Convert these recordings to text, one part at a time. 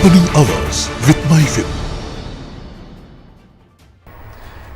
Opening Hours with MyFin.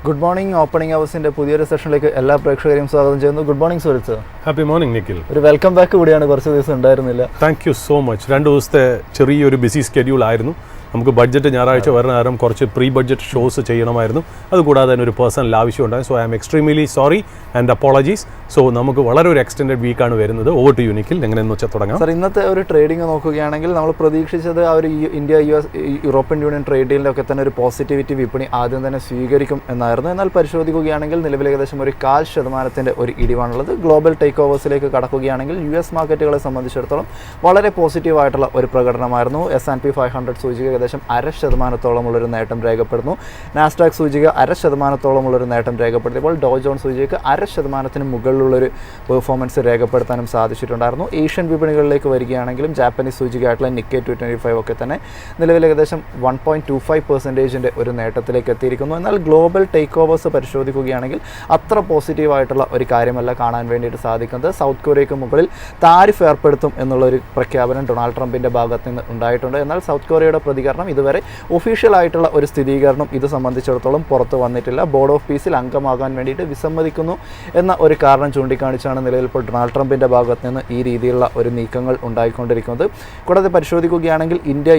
Good morning. Opening അവേഴ്സിൻ്റെ പുതിയൊരു സെഷനിലേക്ക് എല്ലാ പ്രേക്ഷകരെയും സ്വാഗതം ചെയ്യുന്നു. Good morning Surath. Happy morning Nikhil. ഒരു വെൽക്കം ബാക്ക് കൂടിയാണ്, കുറച്ച് ദിവസം ഉണ്ടായിരുന്നില്ല. Thank you so much. 2 ദിവസത്തെ ചെറിയൊരു ബിസി സ്കെഡ്യൂൾ ആയിരുന്നു. നമുക്ക് ബഡ്ജറ്റ് ഞായറാഴ്ച വരുന്ന നേരം കുറച്ച് പ്രീ ബഡ്ജറ്റ് ഷോസ് ചെയ്യണമായിരുന്നു. അതുകൂടാതെ തന്നെ ഒരു പേഴ്സണൽ ആവശ്യമുണ്ടായി. So I am extremely sorry and apologies. So നമുക്ക് വളരെ ഒരു എക്സ്റ്റെൻഡഡ് വീക്കാണ് വരുന്നത്. Over to you Nikhil. എങ്ങനെയെന്ന് വെച്ചാൽ തുടങ്ങാം. സാർ, ഇന്നത്തെ ഒരു ട്രേഡിംഗ് നോക്കുകയാണെങ്കിൽ നമ്മൾ പ്രതീക്ഷിച്ചത് ആ ഒരു India US European union trade ഡീലിലൊക്കെ തന്നെ ഒരു പോസിറ്റിവിറ്റി വിപണി ആദ്യം തന്നെ സ്വീകരിക്കും എന്നായിരുന്നു. എന്നാൽ പരിശോധിക്കുകയാണെങ്കിൽ നിലവിൽ ഏകദേശം ഒരു 0.5% ഒരു ഇടിവാണുള്ളത്. ഗ്ലോബൽ ടേക്ക് ഓവേഴ്സിലേക്ക് കടക്കുകയാണെങ്കിൽ US മാർക്കറ്റുകളെ സംബന്ധിച്ചിടത്തോളം വളരെ പോസിറ്റീവായിട്ടുള്ള ഒരു പ്രകടനമായിരുന്നു. S&P 500 സൂചിക ഏകദേശം 0.5%-ഓളമുള്ളൊരു നേട്ടം രേഖപ്പെടുന്നു. നാസ്ഡാക്ക് സൂചിക 0.5%-ഓളമുള്ളൊരു നേട്ടം രേഖപ്പെടുത്തിയപ്പോൾ ഡോ ജോൺസ് സൂചികയ്ക്ക് 0.5% മുകളിലുള്ളൊരു പെർഫോമൻസ് രേഖപ്പെടുത്താനും സാധിച്ചിട്ടുണ്ടായിരുന്നു. ഏഷ്യൻ വിപണികളിലേക്ക് വരികയാണെങ്കിലും ജാപ്പനീസ് സൂചികയായിട്ടുള്ള നിക്കേ 225 ഒക്കെ തന്നെ നിലവിൽ ഏകദേശം 1.25% ഒരു നേട്ടത്തിലേക്ക് എത്തിയിരിക്കുന്നു. എന്നാൽ ഗ്ലോബൽ ടേക്ക് ഓവേഴ്സ് പരിശോധിക്കുകയാണെങ്കിൽ അത്ര പോസിറ്റീവായിട്ടുള്ള ഒരു കാര്യമല്ല കാണാൻ വേണ്ടിയിട്ട് സാധിക്കുന്നത്. സൗത്ത് കൊറിയയ്ക്ക് മുകളിൽ താരിഫ് ഏർപ്പെടുത്തും എന്നുള്ളൊരു പ്രഖ്യാപനം ഡൊണാൾഡ് ട്രംപിൻ്റെ ഭാഗത്ത് നിന്ന് ഉണ്ടായിട്ടുണ്ട്. എന്നാൽ സൗത്ത് കൊറിയയുടെ പ്രതികരണം ഇതുവരെ ഒഫീഷ്യലായിട്ടുള്ള ഒരു സ്ഥിരീകരണം ഇത് സംബന്ധിച്ചിടത്തോളം പുറത്തു വന്നിട്ടില്ല. ബോർഡ് ഓഫ് പീസിൽ അംഗമാകാൻ വേണ്ടിയിട്ട് വിസമ്മതിക്കുന്നു എന്ന ഒരു കാരണം ചൂണ്ടിക്കാണിച്ചാണ് നിലവിൽ ഇപ്പോൾ ഡൊണാൾഡ് ട്രംപിൻ്റെ ഭാഗത്ത് നിന്ന് ഈ രീതിയിലുള്ള ഒരു നീക്കങ്ങൾ ഉണ്ടായിക്കൊണ്ടിരിക്കുന്നത്. കൂടാതെ പരിശോധിക്കുകയാണെങ്കിൽ India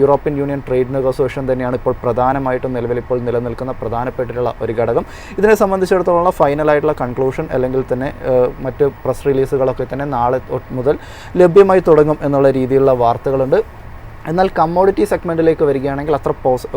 European union trade negotiation തന്നെയാണ് ഇപ്പോൾ പ്രധാനമായിട്ടും നിലവിൽ ഇപ്പോൾ നിലനിൽക്കുന്ന പ്രധാനപ്പെട്ടിട്ടുള്ള ഒരു ഘടകം. ഇതിനെ സംബന്ധിച്ചിടത്തോളം ഫൈനലായിട്ടുള്ള കൺക്ലൂഷൻ അല്ലെങ്കിൽ തന്നെ മറ്റ് പ്രസ് റിലീസുകളൊക്കെ തന്നെ നാളെ മുതൽ ലഭ്യമായി തുടങ്ങും എന്നുള്ള രീതിയിലുള്ള വാർത്തകളുണ്ട്. എന്നാൽ കമ്മോഡിറ്റി സെഗ്മെൻറ്റിലേക്ക് വരികയാണെങ്കിൽ അത്ര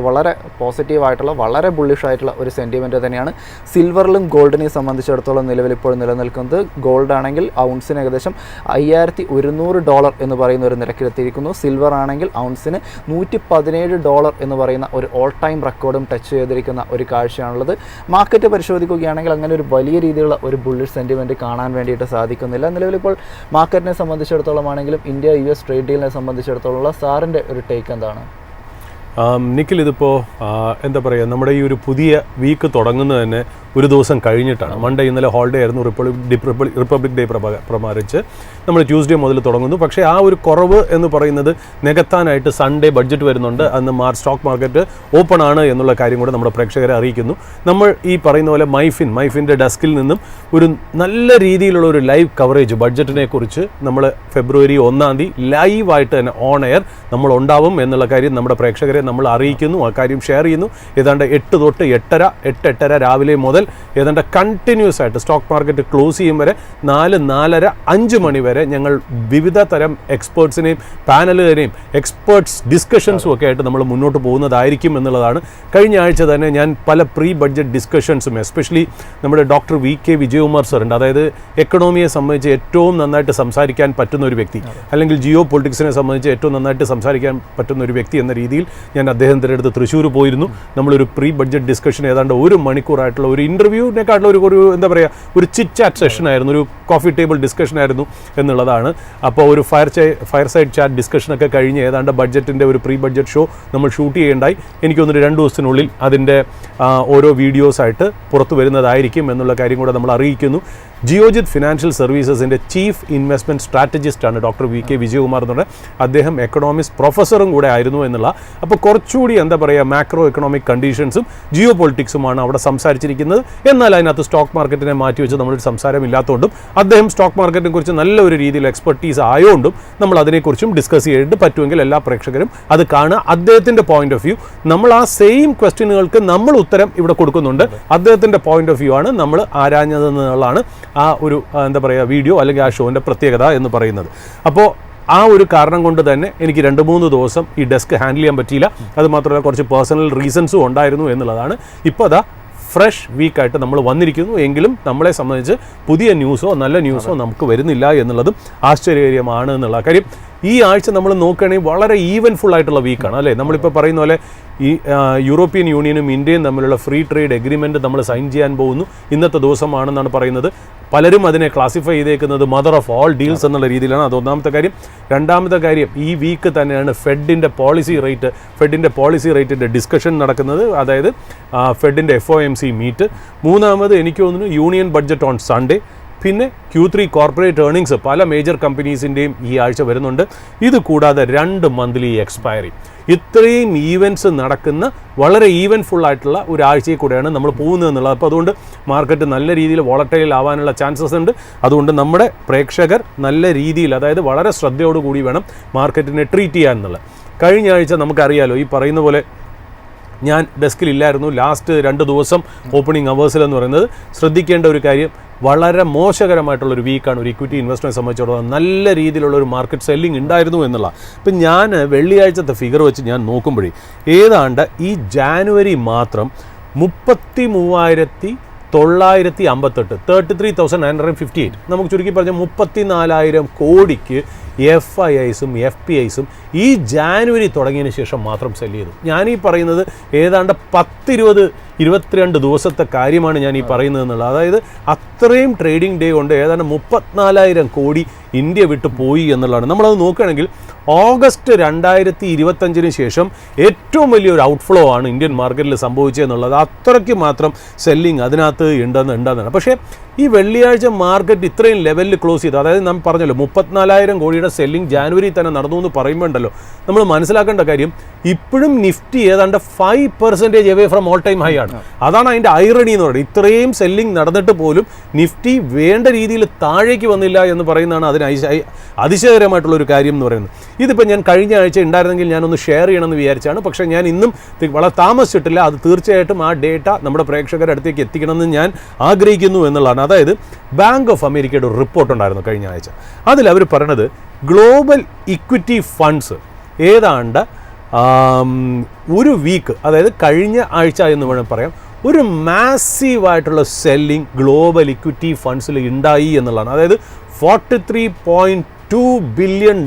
വളരെ പോസിറ്റീവായിട്ടുള്ള വളരെ ബുള്ളിഷായിട്ടുള്ള ഒരു സെൻറ്റിമെൻറ്റ് തന്നെയാണ് സിൽവറിലും ഗോൾഡിനെ സംബന്ധിച്ചിടത്തോളം നിലവിലിപ്പോൾ നിലനിൽക്കുന്നത്. ഗോൾഡ് ആണെങ്കിൽ ഔൺസിന് ഏകദേശം $5,100 എന്ന് പറയുന്ന ഒരു നിരക്കിലെത്തിയിരിക്കുന്നു. സിൽവർ ആണെങ്കിൽ ഔൺസിന് $117 എന്ന് പറയുന്ന ഒരു ഓൾ ടൈം റെക്കോർഡും ടച്ച് ചെയ്തിരിക്കുന്ന ഒരു കാഴ്ചയാണുള്ളത്. മാർക്കറ്റ് പരിശോധിക്കുകയാണെങ്കിൽ അങ്ങനെ ഒരു വലിയ രീതിയിലുള്ള ഒരു ബുള്ളിഷ് സെൻറ്റിമെൻറ്റ് കാണാൻ വേണ്ടിയിട്ട് സാധിക്കുന്നില്ല. നിലവിലിപ്പോൾ മാർക്കറ്റിനെ സംബന്ധിച്ചിടത്തോളം ആണെങ്കിലും ഇന്ത്യ US ട്രേഡ് ഡീലിനെ സംബന്ധിച്ചിടത്തോളമുള്ള സാറിൻ്റെ ഒരു ടേക്ക് എന്താണ്? നിഖിൽ, ഇതിപ്പോൾ എന്താ പറയുക, നമ്മുടെ ഈ ഒരു പുതിയ വീക്ക് തുടങ്ങുന്നത് തന്നെ ഒരു ദിവസം കഴിഞ്ഞിട്ടാണ്. മൺഡേ ഇന്നലെ ഹോളിഡേ ആയിരുന്നു, റിപ്പബ്ലിക് ഡേ പ്രമാണിച്ച് നമ്മൾ ട്യൂസ്ഡേ മുതൽ തുടങ്ങുന്നു. പക്ഷേ ആ ഒരു കുറവ് എന്ന് പറയുന്നത് നികത്താനായിട്ട് സൺഡേ ബഡ്ജറ്റ് വരുന്നുണ്ട്. അന്ന് സ്റ്റോക്ക് മാർക്കറ്റ് ഓപ്പൺ ആണ് എന്നുള്ള കാര്യം കൂടെ നമ്മുടെ പ്രേക്ഷകരെ അറിയിക്കുന്നു. നമ്മൾ ഈ പറയുന്ന പോലെ മൈഫിൻ്റെ ഡെസ്കിൽ നിന്നും ഒരു നല്ല രീതിയിലുള്ള ഒരു ലൈവ് കവറേജ് ബഡ്ജറ്റിനെ കുറിച്ച് നമ്മൾ ഫെബ്രുവരി 1 ലൈവായിട്ട് തന്നെ ഓൺ എയർ നമ്മൾ ഉണ്ടാവും എന്നുള്ള കാര്യം നമ്മുടെ പ്രേക്ഷകരെ നമ്മൾ അറിയിക്കുന്നു. ആ കാര്യം ഷെയർ ചെയ്യുന്നു. ഏതാണ്ട് 8 തൊട്ട് 8:30 രാവിലെ മുതൽ ഏതാണ്ട് കണ്ടിന്യൂസ് ആയിട്ട് സ്റ്റോക്ക് മാർക്കറ്റ് ക്ലോസ് ചെയ്യും വരെ 4, 4:30, 5 മണി വരെ ഞങ്ങൾ വിവിധ തരം എക്സ്പേർട്സിനെയും പാനലുകാരെയും എക്സ്പേർട്സ് ഡിസ്കഷൻസും ഒക്കെ ആയിട്ട് നമ്മൾ മുന്നോട്ട് പോകുന്നതായിരിക്കും എന്നുള്ളതാണ്. കഴിഞ്ഞ ആഴ്ച തന്നെ ഞാൻ പല പ്രീ ബഡ്ജറ്റ് ഡിസ്കഷൻസും എസ്പെഷ്യലി നമ്മുടെ ഡോക്ടർ VK വിജയകുമാർ സർ ഉണ്ട്. അതായത് എക്കണോമിയെ സംബന്ധിച്ച് ഏറ്റവും നന്നായിട്ട് സംസാരിക്കാൻ പറ്റുന്ന ഒരു വ്യക്തി, അല്ലെങ്കിൽ ജിയോ പൊളിറ്റിക്സിനെ സംബന്ധിച്ച് ഏറ്റവും നന്നായിട്ട് സംസാരിക്കാൻ പറ്റുന്ന ഒരു വ്യക്തി എന്ന രീതിയിൽ ഞാൻ അദ്ദേഹത്തിൻ്റെ അടുത്ത് തൃശ്ശൂർ പോയിരുന്നു. നമ്മളൊരു പ്രീ ബഡ്ജറ്റ് ഡിസ്കഷൻ ഏതാണ്ട് 1 മണിക്കൂറായിട്ടുള്ള ഒരു ഇൻ്റർവ്യൂവിനെക്കാട്ടുള്ള ഒരു എന്താ പറയുക, ഒരു ചിറ്റ് ചാറ്റ് സെഷൻ ആയിരുന്നു, ഒരു കോഫി ടേബിൾ ഡിസ്കഷൻ ആയിരുന്നു എന്നുള്ളതാണ്. അപ്പോൾ ഒരു ഫയർ സൈഡ് ചാറ്റ് ഡിസ്കഷനൊക്കെ കഴിഞ്ഞ് ഏതാണ്ട് ബഡ്ജറ്റിൻ്റെ ഒരു പ്രീ ബഡ്ജറ്റ് ഷോ നമ്മൾ ഷൂട്ട് ചെയ്യേണ്ടായി. എനിക്ക് തോന്നുന്നു 2 ദിവസത്തിനുള്ളിൽ അതിൻ്റെ ഓരോ വീഡിയോസായിട്ട് പുറത്തു വരുന്നതായിരിക്കും എന്നുള്ള കാര്യം കൂടെ നമ്മൾ അറിയിക്കുന്നു. ജിയോജിത് ഫിനാൻഷ്യൽ സർവീസസിൻ്റെ ചീഫ് ഇൻവെസ്റ്റ്മെൻറ്റ് സ്ട്രാറ്റജിസ്റ്റാണ് ഡോക്ടർ VK വിജയകുമാർ എന്ന് പറഞ്ഞാൽ. അദ്ദേഹം എക്കണോമിക്സ് പ്രൊഫസറും കൂടെ ആയിരുന്നു എന്നുള്ള. അപ്പോൾ കുറച്ചുകൂടി എന്താ പറയുക, മാക്രോ എക്കണോമിക് കണ്ടീഷൻസും ജിയോ പൊളിറ്റിക്സുമാണ് അവിടെ സംസാരിച്ചിരിക്കുന്നത്. എന്നാൽ അതിനകത്ത് സ്റ്റോക്ക് മാർക്കറ്റിനെ മാറ്റി വെച്ച് നമ്മളൊരു സംസാരമില്ലാത്തതുകൊണ്ടും അദ്ദേഹം സ്റ്റോക്ക് മാർക്കറ്റിനെ കുറിച്ച് നല്ലൊരു രീതിയിൽ എക്സ്പെർട്ടീസ് ആയതുകൊണ്ടും നമ്മൾ അതിനെക്കുറിച്ചും ഡിസ്കസ് ചെയ്തിട്ട് പറ്റുമെങ്കിൽ എല്ലാ പ്രേക്ഷകരും അത് കാണുക. അദ്ദേഹത്തിൻ്റെ പോയിന്റ് ഓഫ് വ്യൂ, നമ്മൾ ആ സെയിം ക്വസ്റ്റ്യനുകൾക്ക് നമ്മൾ ഉത്തരം ഇവിടെ കൊടുക്കുന്നുണ്ട്. അദ്ദേഹത്തിൻ്റെ പോയിന്റ് ഓഫ് വ്യൂ ആണ് നമ്മൾ ആരാഞ്ഞതെന്നുള്ളതാണ് ആ ഒരു എന്താ പറയുക വീഡിയോ അല്ലെങ്കിൽ ആ ഷോൻ്റെ പ്രത്യേകത എന്ന് പറയുന്നത്. അപ്പോൾ ആ ഒരു കാരണം കൊണ്ട് തന്നെ എനിക്ക് 2-3 ദിവസം ഈ ഡെസ്ക് ഹാൻഡിൽ ചെയ്യാൻ പറ്റിയില്ല. അതുമാത്രമല്ല കുറച്ച് പേഴ്സണൽ റീസൺസും ഉണ്ടായിരുന്നു എന്നുള്ളതാണ്. ഇപ്പോൾ അതാ ഫ്രഷ് വീക്കായിട്ട് നമ്മൾ വന്നിരിക്കുന്നു. എങ്കിലും നമ്മളെ സംബന്ധിച്ച് പുതിയ ന്യൂസോ നല്ല ന്യൂസോ നമുക്ക് വരുന്നില്ല എന്നുള്ളതും ആശ്ചര്യകരമാണ് എന്നുള്ള കാര്യം. ഈ ആഴ്ച നമ്മൾ നോക്കുകയാണെങ്കിൽ വളരെ ഈവൻഫുൾ ആയിട്ടുള്ള വീക്കാണ് അല്ലേ. നമ്മളിപ്പോൾ പറയുന്ന പോലെ ഈ യൂറോപ്യൻ യൂണിയനും ഇന്ത്യയും തമ്മിലുള്ള ഫ്രീ ട്രേഡ് എഗ്രിമെൻറ്റ് നമ്മൾ സൈൻ ചെയ്യാൻ പോകുന്നു. ഇന്നത്തെ ദിവസമാണെന്നാണ് പറയുന്നത്. പലരും അതിനെ ക്ലാസിഫൈ ചെയ്തേക്കുന്നത് മദർ ഓഫ് ഓൾ ഡീൽസ് എന്നുള്ള രീതിയിലാണ്. അത് ഒന്നാമത്തെ കാര്യം. രണ്ടാമത്തെ കാര്യം, ഈ വീക്ക് തന്നെയാണ് ഫെഡിൻ്റെ പോളിസി റേറ്റിൻ്റെ ഡിസ്കഷൻ നടക്കുന്നത്. അതായത് ഫെഡിൻ്റെ FOMC മീറ്റ്. മൂന്നാമത് എനിക്ക് തോന്നുന്നു യൂണിയൻ ബഡ്ജറ്റ് ഓൺ സൺഡേ. പിന്നെ Q3 കോർപ്പറേറ്റ് ഏർണിങ്സ് പല മേജർ കമ്പനീസിൻ്റെയും ഈ ആഴ്ച വരുന്നുണ്ട്. ഇത് കൂടാതെ 2 മന്ത്ലി എക്സ്പയറി. ഇത്രയും ഈവൻറ്റ്സ് നടക്കുന്ന വളരെ ഈവൻറ്റ്ഫുൾ ആയിട്ടുള്ള ഒരു ആഴ്ചയിൽ കൂടെയാണ് നമ്മൾ പോകുന്നത് എന്നുള്ളത്. അപ്പോൾ അതുകൊണ്ട് മാർക്കറ്റ് നല്ല രീതിയിൽ വോളറ്റൈൽ ആവാനുള്ള ചാൻസസ് ഉണ്ട്. അതുകൊണ്ട് നമ്മുടെ പ്രേക്ഷകർ നല്ല രീതിയിൽ, അതായത് വളരെ ശ്രദ്ധയോടുകൂടി വേണം മാർക്കറ്റിനെ ട്രീറ്റ് ചെയ്യാൻ എന്നുള്ളത്. കഴിഞ്ഞ ആഴ്ച നമുക്കറിയാലോ, ഈ പറയുന്ന പോലെ ഞാൻ ഡെസ്കിലില്ലായിരുന്നു. ലാസ്റ്റ് 2 ദിവസം ഓപ്പണിംഗ് അവേഴ്സിലെന്ന് പറയുന്നത് ശ്രദ്ധിക്കേണ്ട ഒരു കാര്യം, വളരെ മോശകരമായിട്ടുള്ളൊരു വീക്കാണ് ഒരു ഇക്വിറ്റി ഇൻവെസ്റ്ററിനെ സംബന്ധിച്ചിടത്തോളം. നല്ല രീതിയിലുള്ള ഒരു മാർക്കറ്റ് സെല്ലിംഗ് ഉണ്ടായിരുന്നു എന്നുള്ള. ഇപ്പം ഞാൻ വെള്ളിയാഴ്ചത്തെ ഫിഗർ വെച്ച് ഞാൻ നോക്കുമ്പോഴേ ഏതാണ്ട് ഈ ജാനുവരി മാത്രം 33,958 33,958 നമുക്ക് ചുരുക്കി പറഞ്ഞ 34,000 കോടിക്ക് FIIസും FPIസും ഈ ജാനുവരി തുടങ്ങിയതിന് ശേഷം മാത്രം സെല്ല് ചെയ്തു. ഞാനീ പറയുന്നത് ഏതാണ്ട് 10-22 ദിവസത്തെ കാര്യമാണ് ഞാൻ ഈ പറയുന്നത് എന്നുള്ളത്. അതായത് അത്രയും ട്രേഡിംഗ് ഡേ കൊണ്ട് ഏതാണ്ട് 34,000 കോടി ഇന്ത്യ വിട്ട് പോയി എന്നുള്ളതാണ്. നമ്മളത് നോക്കുകയാണെങ്കിൽ ഓഗസ്റ്റ് 2025 ശേഷം ഏറ്റവും വലിയൊരു ഔട്ട്ഫ്ലോ ആണ് ഇന്ത്യൻ മാർക്കറ്റിൽ സംഭവിച്ചതെന്നുള്ളത്. അത്രയ്ക്ക് മാത്രം സെല്ലിങ് അതിനകത്ത് ഉണ്ടെന്നാണ്. പക്ഷേ ഈ വെള്ളിയാഴ്ച മാർക്കറ്റ് ഇത്രയും ലെവലിൽ ക്ലോസ് ചെയ്തു. അതായത് നാം പറഞ്ഞല്ലോ 34,000 കോടിയുടെ സെല്ലിംഗ് ജാനുവരി തന്നെ നടന്നു എന്ന് പറയുമ്പോൾ ഉണ്ടല്ലോ, നമ്മൾ മനസ്സിലാക്കേണ്ട കാര്യം ഇപ്പോഴും നിഫ്റ്റി ഏതാണ്ട് 5% away from all time high ആണ്. അതാണ് അതിൻ്റെ ഐറണി എന്ന് പറയുന്നത്. ഇത്രയും സെല്ലിംഗ് നടന്നിട്ട് പോലും നിഫ്റ്റി വേണ്ട രീതിയിൽ താഴേക്ക് വന്നില്ല എന്ന് പറയുന്നതാണ് അതിന് അതിശയകരമായിട്ടുള്ളൊരു കാര്യം എന്ന് പറയുന്നത്. ഇതിപ്പോൾ ഞാൻ കഴിഞ്ഞ ആഴ്ച ഉണ്ടായിരുന്നെങ്കിൽ ഞാനൊന്ന് ഷെയർ ചെയ്യണമെന്ന് വിചാരിച്ചാണ്. പക്ഷേ ഞാൻ ഇന്നും വളരെ താമസിച്ചിട്ടില്ല. അത് തീർച്ചയായിട്ടും ആ ഡേറ്റ നമ്മുടെ പ്രേക്ഷകരുടെ അടുത്തേക്ക് എത്തിക്കണമെന്ന് ഞാൻ ആഗ്രഹിക്കുന്നു എന്നുള്ളതാണ്. അതായത് ബാങ്ക് ഓഫ് അമേരിക്കയുടെ ഒരു റിപ്പോർട്ട് ഉണ്ടായിരുന്നു കഴിഞ്ഞ ആഴ്ച. അതിൽ അവർ പറയണത് ഗ്ലോബൽ ഇക്വിറ്റി ഫണ്ട്സ് ഏതാണ്ട് ഒരു വീക്ക്, അതായത് കഴിഞ്ഞ ആഴ്ച എന്ന് വേണം പറയാം, ഒരു മാസീവായിട്ടുള്ള സെല്ലിംഗ് ഗ്ലോബൽ ഇക്വിറ്റി ഫണ്ട്സിൽ ഉണ്ടായി എന്നുള്ളതാണ്. അതായത് $43.2 ബില്യൺ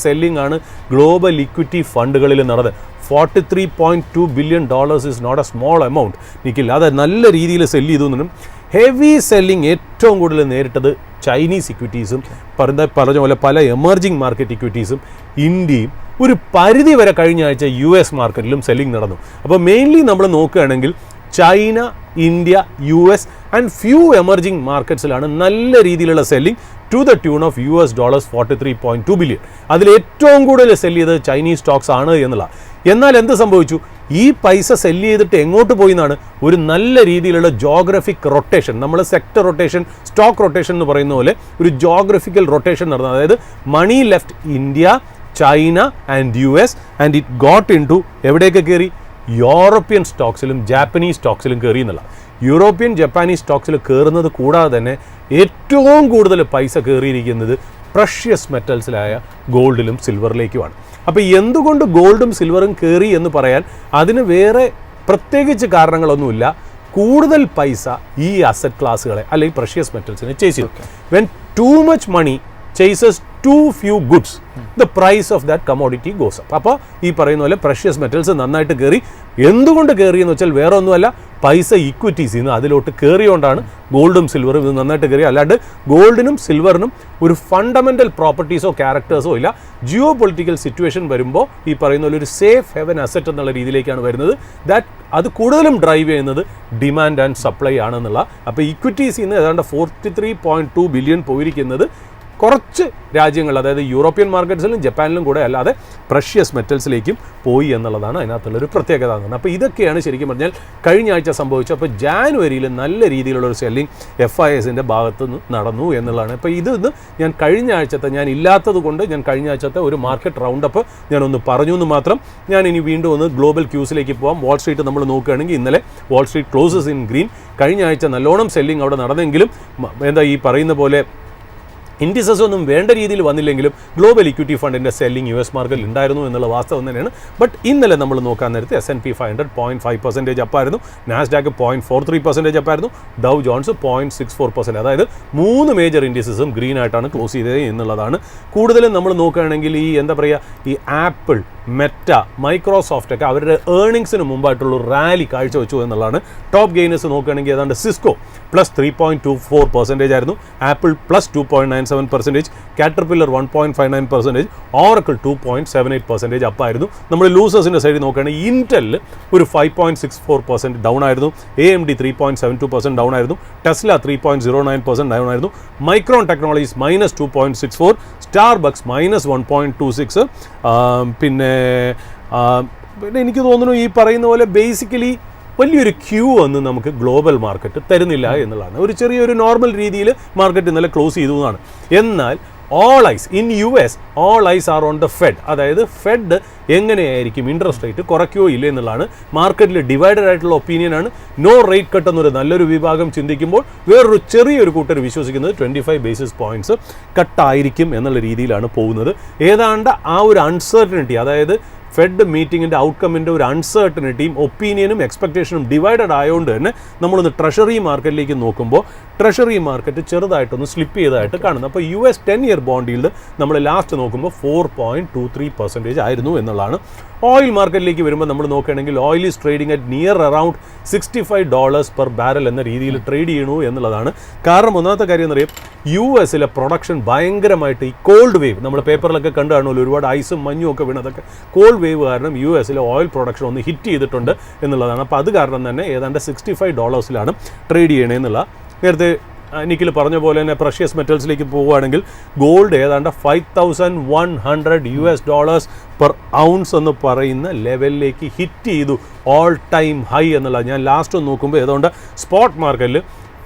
സെല്ലിംഗ് ആണ് ഗ്ലോബൽ ഇക്വിറ്റി ഫണ്ടുകളിൽ നടന്നത്. $43.2 billion is not a small amount. നിൽക്കില്ല, അത് നല്ല രീതിയിൽ സെല്ല് ചെയ്തു എന്നും. ഹെവി സെല്ലിംഗ് ഏറ്റവും കൂടുതൽ നേരിട്ടത് ചൈനീസ് ഇക്വിറ്റീസും പറഞ്ഞ പോലെ പല എമർജിങ് മാർക്കറ്റ് ഇക്വിറ്റീസും ഇന്ത്യയും ഒരു പരിധി വരെ കഴിഞ്ഞ ആഴ്ച US മാർക്കറ്റിലും സെല്ലിംഗ് നടന്നു. അപ്പോൾ മെയിൻലി നമ്മൾ നോക്കുകയാണെങ്കിൽ China, India, US and few emerging മാർക്കറ്റ്സിലാണ് നല്ല രീതിയിലുള്ള selling to the tune of $43.2 billion. അതിൽ ഏറ്റവും കൂടുതൽ സെല്ല് ചെയ്തത് ചൈനീസ് സ്റ്റോക്സ് ആണ് എന്നുള്ള. എന്നാൽ എന്ത് സംഭവിച്ചു? ഈ പൈസ സെല്ല് ചെയ്തിട്ട് എങ്ങോട്ട് പോയി എന്നാണ് ഒരു നല്ല രീതിയിലുള്ള ജോഗ്രഫിക് റൊട്ടേഷൻ, നമ്മൾ സെക്ടർ റൊട്ടേഷൻ, സ്റ്റോക്ക് റൊട്ടേഷൻ എന്ന് പറയുന്ന പോലെ ഒരു ജോഗ്രഫിക്കൽ റൊട്ടേഷൻ നടന്നത്. അതായത് money left India, China and US and it got into എവിടെയൊക്കെ കയറി? യൂറോപ്യൻ സ്റ്റോക്സിലും ജാപ്പനീസ് സ്റ്റോക്സിലും കയറി എന്നുള്ള. യൂറോപ്യൻ ജപ്പാനീസ് സ്റ്റോക്സിൽ കയറുന്നത് കൂടാതെ തന്നെ ഏറ്റവും കൂടുതൽ പൈസ കയറിയിരിക്കുന്നത് പ്രഷ്യസ് മെറ്റൽസിലായ ഗോൾഡിലും സിൽവറിലേക്കുമാണ്. അപ്പോൾ എന്തുകൊണ്ട് ഗോൾഡും സിൽവറും കയറി എന്ന് പറയാൻ അതിന് വേറെ പ്രത്യേകിച്ച് കാരണങ്ങളൊന്നുമില്ല. കൂടുതൽ പൈസ ഈ അസറ്റ് ക്ലാസ്സുകളെ അല്ലെങ്കിൽ പ്രഷ്യസ് മെറ്റൽസിനെ ചേസ് ചെയ്തു. When too much money chases too few goods, the price of that commodity goes up. അപ്പോൾ ഈ പറയുന്ന പോലെ പ്രഷ്യസ് മെറ്റൽസ് നന്നായിട്ട് കയറി. എന്തുകൊണ്ട് കയറി എന്ന് വെച്ചാൽ വേറെ ഒന്നുമല്ല, പൈസ ഇക്വിറ്റീസിൽ നിന്ന് അതിലോട്ട് കയറിയോണ്ടാണ് ഗോൾഡും സിൽവറും ഇത് നന്നായിട്ട് കയറി. അല്ലാണ്ട് ഗോൾഡിനും സിൽവറിനും ഒരു ഫണ്ടമെൻ്റൽ പ്രോപ്പർട്ടീസോ ക്യാരക്ടേഴ്സോ ഇല്ല. ജിയോ പൊളിറ്റിക്കൽ സിറ്റുവേഷൻ വരുമ്പോൾ ഈ പറയുന്ന പോലെ ഒരു സേഫ് ഹെവൻ അസറ്റ് എന്നുള്ള രീതിയിലേക്കാണ് വരുന്നത്. അത് കൂടുതലും ഡ്രൈവ് ചെയ്യുന്നത് ഡിമാൻഡ് ആൻഡ് സപ്ലൈ ആണെന്നുള്ള. അപ്പോൾ ഇക്വിറ്റീസിൽ നിന്ന് ഏതാണ്ട് 43.2 ബില്യൺ പോയിരിക്കുന്നത് കുറച്ച് രാജ്യങ്ങൾ, അതായത് യൂറോപ്യൻ മാർക്കറ്റ്സിലും ജപ്പാനിലും കൂടെ അല്ലാതെ പ്രഷ്യസ് മെറ്റൽസിലേക്കും പോയി എന്നുള്ളതാണ് അതിനകത്തുള്ളൊരു പ്രത്യേകത. അപ്പോൾ ഇതൊക്കെയാണ് ശരിക്കും പറഞ്ഞാൽ കഴിഞ്ഞ ആഴ്ച സംഭവിച്ചത്. അപ്പോൾ ജാനുവരിയിൽ നല്ല രീതിയിലുള്ളൊരു സെല്ലിംഗ് FISൻ്റെ ഭാഗത്തു നിന്ന് നടന്നു എന്നുള്ളതാണ്. അപ്പോൾ ഇതൊന്ന് ഞാൻ കഴിഞ്ഞ ആഴ്ചത്തെ ഞാൻ ഇല്ലാത്തത് കൊണ്ട് ഞാൻ കഴിഞ്ഞ ആഴ്ചത്തെ ഒരു മാർക്കറ്റ് റൗണ്ടപ്പ് ഞാനൊന്ന് പറഞ്ഞു എന്ന് മാത്രം. ഞാൻ ഇനി വീണ്ടും ഒന്ന് ഗ്ലോബൽ ക്യൂസിലേക്ക് പോകാം. വാൾ സ്ട്രീറ്റ് നമ്മൾ നോക്കുകയാണെങ്കിൽ ഇന്നലെ Wall Street closes in green. കഴിഞ്ഞ ആഴ്ച നല്ലോണം സെല്ലിംഗ് അവിടെ നടന്നെങ്കിലും ഈ പറയുന്ന പോലെ ഇൻഡിസസ് ഒന്നും വേണ്ട രീതിയിൽ വന്നില്ലെങ്കിലും ഗ്ലോബൽ ഇക്വിറ്റി ഫണ്ടിൻ്റെ സെല്ലിംഗ് US മാർക്കറ്റിൽ ഉണ്ടായിരുന്നു എന്നുള്ള വാസ്തവം തന്നെയാണ്. ബട്ട് ഇന്നലെ നമ്മൾ നോക്കാൻ നേരത്തെ S&P 500 0.5% അപ്പായിരുന്നു, നാസ്ഡാക്ക് 0.43% അപ്പായിരുന്നു, ഡൗ ജോൺസ് 0.64%. അതായത് 3 മേജർ ഇൻഡിസസും ഗ്രീൻ ആയിട്ടാണ് ക്ലോസ് ചെയ്തത് എന്നുള്ളതാണ്. കൂടുതലും നമ്മൾ നോക്കുകയാണെങ്കിൽ ഈ ആപ്പിൾ, മെറ്റ, മൈക്രോസോഫ്റ്റ് ഒക്കെ അവരുടെ ഏർണിങ്സിന് മുമ്പായിട്ടുള്ള റാലി കാഴ്ചവെച്ചു എന്നുള്ളതാണ്. ടോപ്പ് ഗെയിനേഴ്സ് നോക്കുകയാണെങ്കിൽ ഏതാണ്ട് സിസ്കോ +3.24% ആയിരുന്നു, ആപ്പിൾ +2.96%, 1.77%, Caterpillar 1.59%, Oracle 2.78% അപ്പായിരുന്നു. നമ്മൾ ലൂസേഴ്സിൻ്റെ സൈഡിൽ നോക്കുകയാണെങ്കിൽ ഇൻറ്റലിൽ ഒരു 5.64% ഡൗൺ ആയിരുന്നു, AMD 3.72% ഡൗൺ ആയിരുന്നു, ടെസ്ല 3.09% ഡൗൺ ആയിരുന്നു, മൈക്രോൺ ടെക്നോളജീസ് -2.64%, സ്റ്റാർബക്സ് -1.26%. പിന്നെ എനിക്ക് തോന്നുന്നു ഈ പറയുന്ന പോലെ ബേസിക്കലി വലിയൊരു ക്യൂ ഒന്നും നമുക്ക് ഗ്ലോബൽ മാർക്കറ്റ് തരുന്നില്ല എന്നുള്ളതാണ്. ഒരു ചെറിയൊരു നോർമൽ രീതിയിൽ മാർക്കറ്റ് ഇന്നലെ ക്ലോസ് ചെയ്തു എന്നാണ്. എന്നാൽ all ice in US all ice R on the fed. അതായത് ഫെഡ് എങ്ങനെയായിരിക്കും ഇൻട്രസ്റ്റ് റേറ്റ് കുറയ്ക്കുകയോ ഇല്ല എന്നുള്ളതാണ് മാർക്കറ്റിൽ ഡിവൈഡഡ് ആയിട്ടുള്ള ഒപ്പീനിയനാണ്. നോ റേറ്റ് കട്ട് എന്നൊരു നല്ലൊരു വിഭാഗം ചിന്തിക്കുമ്പോൾ വേറൊരു ചെറിയൊരു കൂട്ടർ വിശ്വസിക്കുന്നത് 25 ബേസിസ് പോയിൻറ്റ്സ് കട്ടായിരിക്കും എന്നുള്ള രീതിയിലാണ് പോകുന്നത്. ഏതാണ്ട് ആ ഒരു അൺസർട്ടനിറ്റി, അതായത് ഫെഡ് മീറ്റിങ്ങിൻ്റെ ഔട്ട്കമ്മിൻ്റെ ഒരു അൺസർട്ടനിറ്റിയും ഒപ്പീനിയനും എക്സ്പെക്റ്റേഷനും ഡിവൈഡഡ് ആയതുകൊണ്ട് തന്നെ നമ്മളൊന്ന് ട്രഷറി മാർക്കറ്റിലേക്ക് നോക്കുമ്പോൾ ട്രഷറി മാർക്കറ്റ് ചെറുതായിട്ടൊന്ന് സ്ലിപ്പ് ചെയ്തതായിട്ട് കാണുന്നു. അപ്പോൾ US 10-year ബോണ്ട് ഈൽഡ് നമ്മൾ ലാസ്റ്റ് നോക്കുമ്പോൾ 4.23% ആയിരുന്നു എന്നുള്ളതാണ്. ഓയിൽ മാർക്കറ്റിലേക്ക് വരുമ്പോൾ നമ്മൾ നോക്കുകയാണെങ്കിൽ oil is trading at near around $65 per barrel എന്ന രീതിയിൽ ട്രേഡ് ചെയ്യണു എന്നുള്ളതാണ്. കാരണം ഒന്നാമത്തെ കാര്യം എന്നറിയാം, US പ്രൊഡക്ഷൻ ഭയങ്കരമായിട്ട് ഈ കോൾഡ് വേവ്, നമ്മൾ പേപ്പറിലൊക്കെ കണ്ടു കാണുമല്ലോ, ഒരുപാട് ഐസും മഞ്ഞും ഒക്കെ വീണതൊക്കെ കോൾഡ് വേവ് കാരണം US ഓയിൽ പ്രൊഡക്ഷൻ ഒന്ന് ഹിറ്റ് ചെയ്തിട്ടുണ്ട് എന്നുള്ളതാണ്. അപ്പോൾ അത് കാരണം തന്നെ ഏതാണ്ട് $65 ട്രേഡ് ചെയ്യണേ എന്നുള്ള. നേരത്തെ നിഖിൽ പറഞ്ഞ പോലെ തന്നെ പ്രഷ്യസ് മെറ്റൽസിലേക്ക് പോവുകയാണെങ്കിൽ ഗോൾഡ് ഏതാണ്ട് $5,100 പെർ ഔൺസ് എന്ന് പറയുന്ന ലെവലിലേക്ക് ഹിറ്റ് ചെയ്തു, ഓൾ ടൈം ഹൈ എന്നുള്ള. ഞാൻ ലാസ്റ്റ് നോക്കുമ്പോൾ ഏതാണ്ട് സ്പോട്ട് മാർക്കറ്റിൽ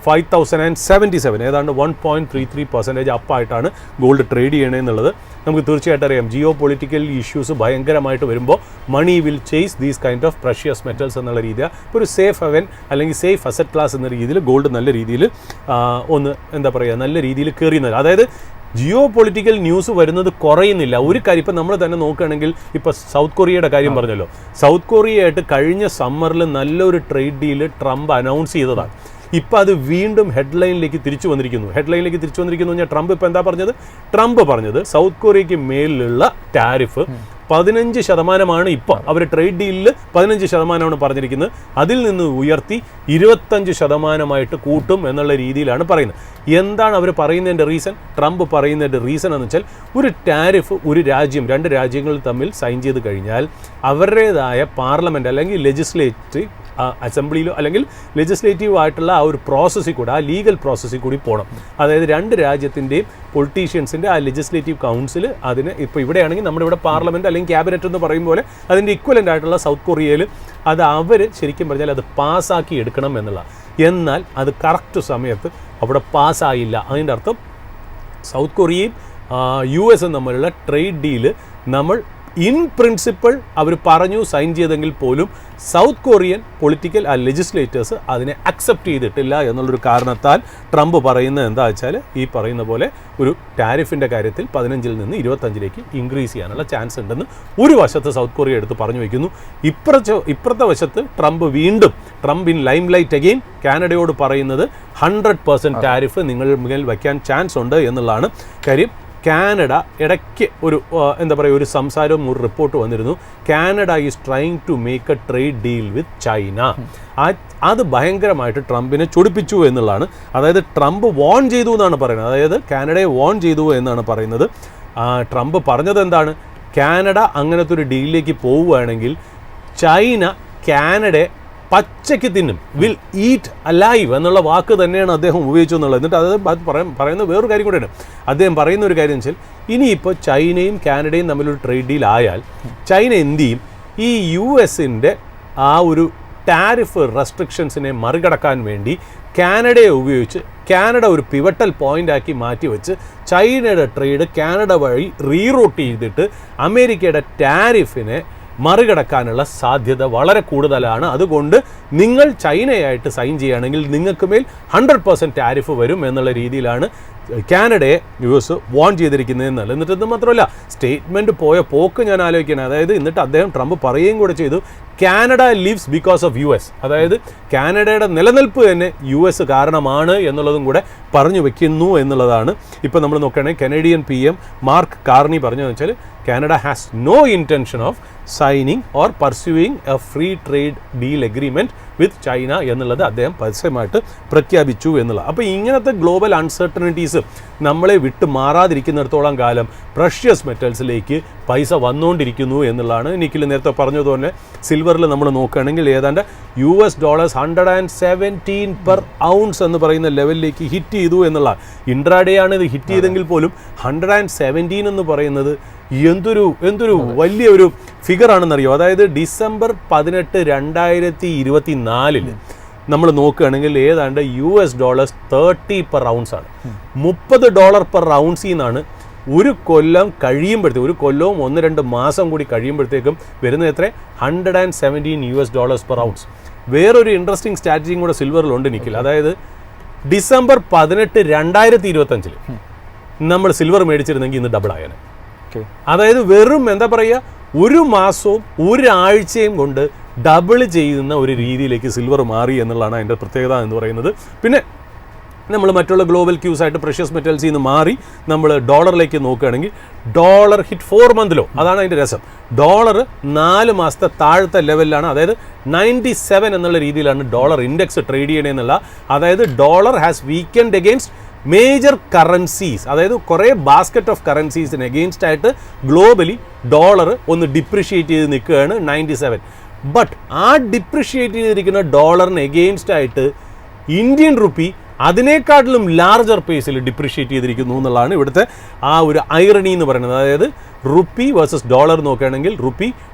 5,077, ഏതാണ്ട് 1.33% അപ്പായിട്ടാണ് ഗോൾഡ് ട്രേഡ് ചെയ്യണേ എന്നുള്ളത്. നമുക്ക് തീർച്ചയായിട്ടും അറിയാം, ജിയോ പൊളിറ്റിക്കൽ ഇഷ്യൂസ് ഭയങ്കരമായിട്ട് വരുമ്പോൾ money will chase these kind of precious metals എന്നുള്ള രീതിയിൽ ഇപ്പോൾ ഒരു സേഫ് ഹെവൻ അല്ലെങ്കിൽ സേഫ് അസറ്റ് ക്ലാസ് എന്ന രീതിയിൽ ഗോൾഡ് നല്ല രീതിയിൽ ഒന്ന് എന്താ പറയുക നല്ല രീതിയിൽ കയറിയുന്നത്. അതായത് ജിയോ പൊളിറ്റിക്കൽ ന്യൂസ് വരുന്നത് കുറയുന്നില്ല. ഒരു കാര്യം ഇപ്പം നമ്മൾ തന്നെ നോക്കുകയാണെങ്കിൽ ഇപ്പോൾ സൗത്ത് കൊറിയയുടെ കാര്യം പറഞ്ഞല്ലോ, സൗത്ത് കൊറിയയായിട്ട് കഴിഞ്ഞ സമ്മറിൽ നല്ലൊരു ട്രേഡ് ഡീല് ട്രംപ് അനൗൺസ് ചെയ്തതാണ്. ഇപ്പോൾ അത് വീണ്ടും ഹെഡ്ലൈനിലേക്ക് തിരിച്ചു വന്നിരിക്കുന്നു. പറഞ്ഞാൽ ട്രംപ് ഇപ്പോൾ എന്താ പറഞ്ഞത്? ട്രംപ് പറഞ്ഞത് സൗത്ത് കൊറിയയ്ക്ക് മേലിലുള്ള ടാരിഫ് 15% ഇപ്പോൾ അവർ ട്രേഡ് ഡീലിൽ 15% പറഞ്ഞിരിക്കുന്നത്. അതിൽ നിന്ന് ഉയർത്തി 25% കൂട്ടും എന്നുള്ള രീതിയിലാണ് പറയുന്നത്. എന്താണ് അവർ പറയുന്നതിൻ്റെ റീസൺ? ട്രംപ് പറയുന്നതിൻ്റെ റീസൺ എന്ന് വെച്ചാൽ ഒരു ടാരിഫ് ഒരു രാജ്യം, രണ്ട് രാജ്യങ്ങൾ തമ്മിൽ സൈൻ ചെയ്ത് കഴിഞ്ഞാൽ അവരുടേതായ പാർലമെൻറ്റ് അല്ലെങ്കിൽ ലെജിസ്ലേറ്റീവ് അസംബ്ലിയിലോ അല്ലെങ്കിൽ ലെജിസ്ലേറ്റീവ് ആയിട്ടുള്ള ആ ഒരു പ്രോസസ്സിൽ കൂടി, ആ ലീഗൽ പ്രോസസ്സിൽ കൂടി പോകണം. അതായത് രണ്ട് രാജ്യത്തിൻ്റെയും പൊളിറ്റീഷ്യൻസിൻ്റെ ആ ലെജിസ്ലേറ്റീവ് കൗൺസിൽ അതിന് ഇപ്പോൾ ഇവിടെയാണെങ്കിൽ നമ്മുടെ ഇവിടെ പാർലമെൻറ്റ് അല്ലെങ്കിൽ ക്യാബിനറ്റ് എന്ന് പറയും പോലെ അതിൻ്റെ ഇക്വലൻ്റ് ആയിട്ടുള്ള സൗത്ത് കൊറിയയിൽ അത് അവർ ശരിക്കും പറഞ്ഞാൽ അത് പാസ്സാക്കി എടുക്കണം എന്നുള്ള. എന്നാൽ അത് കറക്റ്റ് സമയത്ത് അവിടെ പാസ്സായില്ല. അതിൻ്റെ അർത്ഥം സൗത്ത് കൊറിയയും US തമ്മിലുള്ള ട്രേഡ് ഡീല് നമ്മൾ ഇൻ പ്രിൻസിപ്പിൾ അവർ പറഞ്ഞു സൈൻ ചെയ്തെങ്കിൽ പോലും സൗത്ത് കൊറിയൻ പൊളിറ്റിക്കൽ ലെജിസ്ലേറ്റേഴ്സ് അതിനെ അക്സെപ്റ്റ് ചെയ്തിട്ടില്ല എന്നുള്ളൊരു കാരണത്താൽ ട്രംപ് പറയുന്നത് എന്താ വെച്ചാൽ ഈ പറയുന്ന പോലെ ഒരു ടാരിഫിൻ്റെ കാര്യത്തിൽ 15 നിന്ന് 25 ഇൻക്രീസ് ചെയ്യാനുള്ള ചാൻസ് ഉണ്ടെന്ന് ഒരു വശത്ത് സൗത്ത് കൊറിയ എടുത്ത് പറഞ്ഞു വയ്ക്കുന്നു. ഇപ്പുറത്തെ വശത്ത് Trump in limelight again കാനഡയോട് പറയുന്നത് 100% ടാരിഫ് നിങ്ങൾ മുന്നിൽ വയ്ക്കാൻ ചാൻസ് ഉണ്ട് എന്നുള്ളതാണ് കാര്യം. കാനഡ ഇടയ്ക്ക് ഒരു എന്താ പറയുക ഒരു സംസാരവും ഒരു റിപ്പോർട്ട് വന്നിരുന്നു, Canada is trying to make a trade deal with China. അത് ഭയങ്കരമായിട്ട് ട്രംപിനെ ചൊടിപ്പിച്ചു എന്നുള്ളതാണ്. അതായത് ട്രംപ് വോൺ ചെയ്തു എന്നാണ് പറയുന്നത്, അതായത് കാനഡയെ വോൺ ചെയ്തു എന്നാണ് പറയുന്നത്. ട്രംപ് പറഞ്ഞത് എന്താണ്? കാനഡ അങ്ങനത്തെ ഒരു ഡീലിലേക്ക് പോവുകയാണെങ്കിൽ ചൈന കാനഡയെ പച്ചയ്ക്ക് തിന്നും, വിൽ ഈറ്റ് അലൈവ് എന്നുള്ള വാക്ക് തന്നെയാണ് അദ്ദേഹം ഉപയോഗിച്ചു എന്നുള്ളത്. എന്നിട്ട് അത് പറയുന്ന വേറൊരു കാര്യം കൂടെയാണ്. അദ്ദേഹം പറയുന്ന ഒരു കാര്യം വെച്ചാൽ ഇനിയിപ്പോൾ ചൈനയും കാനഡയും തമ്മിലൊരു ട്രേഡ് ഡീൽ ആയാൽ ചൈന എന്ത് ചെയ്യും? ഈ US ആ ഒരു ടാരിഫ് റെസ്ട്രിക്ഷൻസിനെ മറികടക്കാൻ വേണ്ടി കാനഡയെ ഉപയോഗിച്ച് കാനഡ ഒരു പിവട്ടൽ പോയിൻ്റാക്കി മാറ്റി വെച്ച് ചൈനയുടെ ട്രേഡ് കാനഡ വഴി റീറൂട്ട് ചെയ്തിട്ട് അമേരിക്കയുടെ ടാരിഫിനെ മറികടക്കാനുള്ള സാധ്യത വളരെ കൂടുതലാണ്. അതുകൊണ്ട് നിങ്ങൾ ചൈനയായിട്ട് സൈൻ ചെയ്യുകയാണെങ്കിൽ നിങ്ങൾക്ക് മേൽ 100% ടാരിഫ് വരും എന്നുള്ള രീതിയിലാണ് കാനഡയെ US വോൺ ചെയ്തിരിക്കുന്നത് എന്നല്ല. എന്നിട്ട് ഇത് മാത്രമല്ല, സ്റ്റേറ്റ്മെൻറ്റ് പോയ പോക്ക് ഞാൻ ആലോചിക്കണം. അതായത് എന്നിട്ട് അദ്ദേഹം ട്രംപ് പറയുകയും കൂടെ ചെയ്തു, Canada lives because of US. അതായത് കാനഡയുടെ നിലനിൽപ്പ് തന്നെ US കാരണമാണ് എന്നുള്ളതും കൂടെ പറഞ്ഞു വെക്കുന്നു എന്നുള്ളതാണ്. ഇപ്പം നമ്മൾ നോക്കുകയാണെങ്കിൽ കനേഡിയൻ PM മാർക്ക് കാർണി പറഞ്ഞതെന്ന് വെച്ചാൽ Canada has no intention of signing or pursuing a free trade deal agreement with China എന്നുള്ളത് അദ്ദേഹം പരസ്യമായിട്ട് പ്രഖ്യാപിച്ചു എന്നുള്ളത്. അപ്പോൾ ഇങ്ങനത്തെ ഗ്ലോബൽ അൺസർട്ടനിറ്റീസ് കറൻസീസ് നമ്മളെ വിട്ട് മാറാതിരിക്കുന്നിടത്തോളം കാലം പ്രഷ്യസ് മെറ്റൽസിലേക്ക് പൈസ വന്നുകൊണ്ടിരിക്കുന്നു എന്നുള്ളതാണ്. നിഖിൽ നേരത്തെ പറഞ്ഞതുപോലെ സിൽവറിൽ നമ്മൾ നോക്കുകയാണെങ്കിൽ ഏതാണ്ട് $117 പെർ ഔൺസ് എന്ന് പറയുന്ന ലെവലിലേക്ക് ഹിറ്റ് ചെയ്തു എന്നുള്ള ഇൻട്രാഡേ ആണ് ഇത് ഹിറ്റ് ചെയ്തെങ്കിൽ പോലും 117 എന്ന് പറയുന്നത് എന്തൊരു വലിയൊരു ഫിഗർ ആണെന്നറിയോ. അതായത് December 18, 2024 നമ്മൾ നോക്കുകയാണെങ്കിൽ ഏതാണ്ട് $30 പെർ ഔൺസ് ആണ്. $30 പെർ ഔൺസിൽ നിന്നാണ് ഒരു കൊല്ലം കഴിയുമ്പോഴത്തേക്കും, ഒരു കൊല്ലവും 1-2 മാസം കൂടി കഴിയുമ്പോഴത്തേക്കും വരുന്നത് എത്ര? $117 പെർ ഔൺസ്. വേറൊരു ഇൻട്രസ്റ്റിംഗ് സ്ട്രാറ്റജിയും കൂടെ സിൽവറിലുണ്ട് നിഖിൽ. അതായത് December 18, 2025 നമ്മൾ സിൽവർ മേടിച്ചിരുന്നെങ്കിൽ ഇന്ന് ഡബിൾ ആയേനെ. അതായത് വെറും എന്താ പറയുക, ഒരു മാസവും ഒരാഴ്ചയും കൊണ്ട് ഡബിൾ ചെയ്യുന്ന ഒരു രീതിയിലേക്ക് സിൽവർ മാറി എന്നുള്ളതാണ് അതിൻ്റെ പ്രത്യേകത എന്ന് പറയുന്നത്. പിന്നെ നമ്മൾ മറ്റുള്ള ഗ്ലോബൽ ക്യൂസ് ആയിട്ട് പ്രഷ്യസ് മെറ്റൽസിൽ നിന്ന് മാറി നമ്മൾ ഡോളറിലേക്ക് നോക്കുകയാണെങ്കിൽ ഡോളർ ഹിറ്റ് 4 month ലോ. അതാണ് അതിൻ്റെ രസം. ഡോളർ 4 മാസത്തെ താഴത്തെ ലെവലിലാണ്. അതായത് 97 എന്നുള്ള രീതിയിലാണ് ഡോളർ ഇൻഡെക്സ് ട്രേഡ് ചെയ്യണമെന്നുള്ള. അതായത് dollar has weakened against major currencies, അതായത് കുറേ ബാസ്ക്കറ്റ് ഓഫ് കറൻസീസിന് അഗെയിൻസ്റ്റ് ആയിട്ട് ഗ്ലോബലി ഡോളർ ഒന്ന് ഡിപ്രിഷിയേറ്റ് ചെയ്ത് നിൽക്കുകയാണ് 97. ബട്ട് ആ ഡിപ്രിഷിയേറ്റ് ചെയ്തിരിക്കുന്ന ഡോളറിന് എഗെയിൻസ്റ്റ് ആയിട്ട് ഇന്ത്യൻ റുപ്പി അതിനേക്കാട്ടിലും ലാർജർ പേസിൽ ഡിപ്രിഷിയേറ്റ് ചെയ്തിരിക്കുന്നു എന്നുള്ളതാണ് ഇവിടുത്തെ ആ ഒരു ഐറണി എന്ന് പറയുന്നത്. അതായത് റുപ്പി വേഴ്സസ് ഡോളർ നോക്കുകയാണെങ്കിൽ റുപ്പി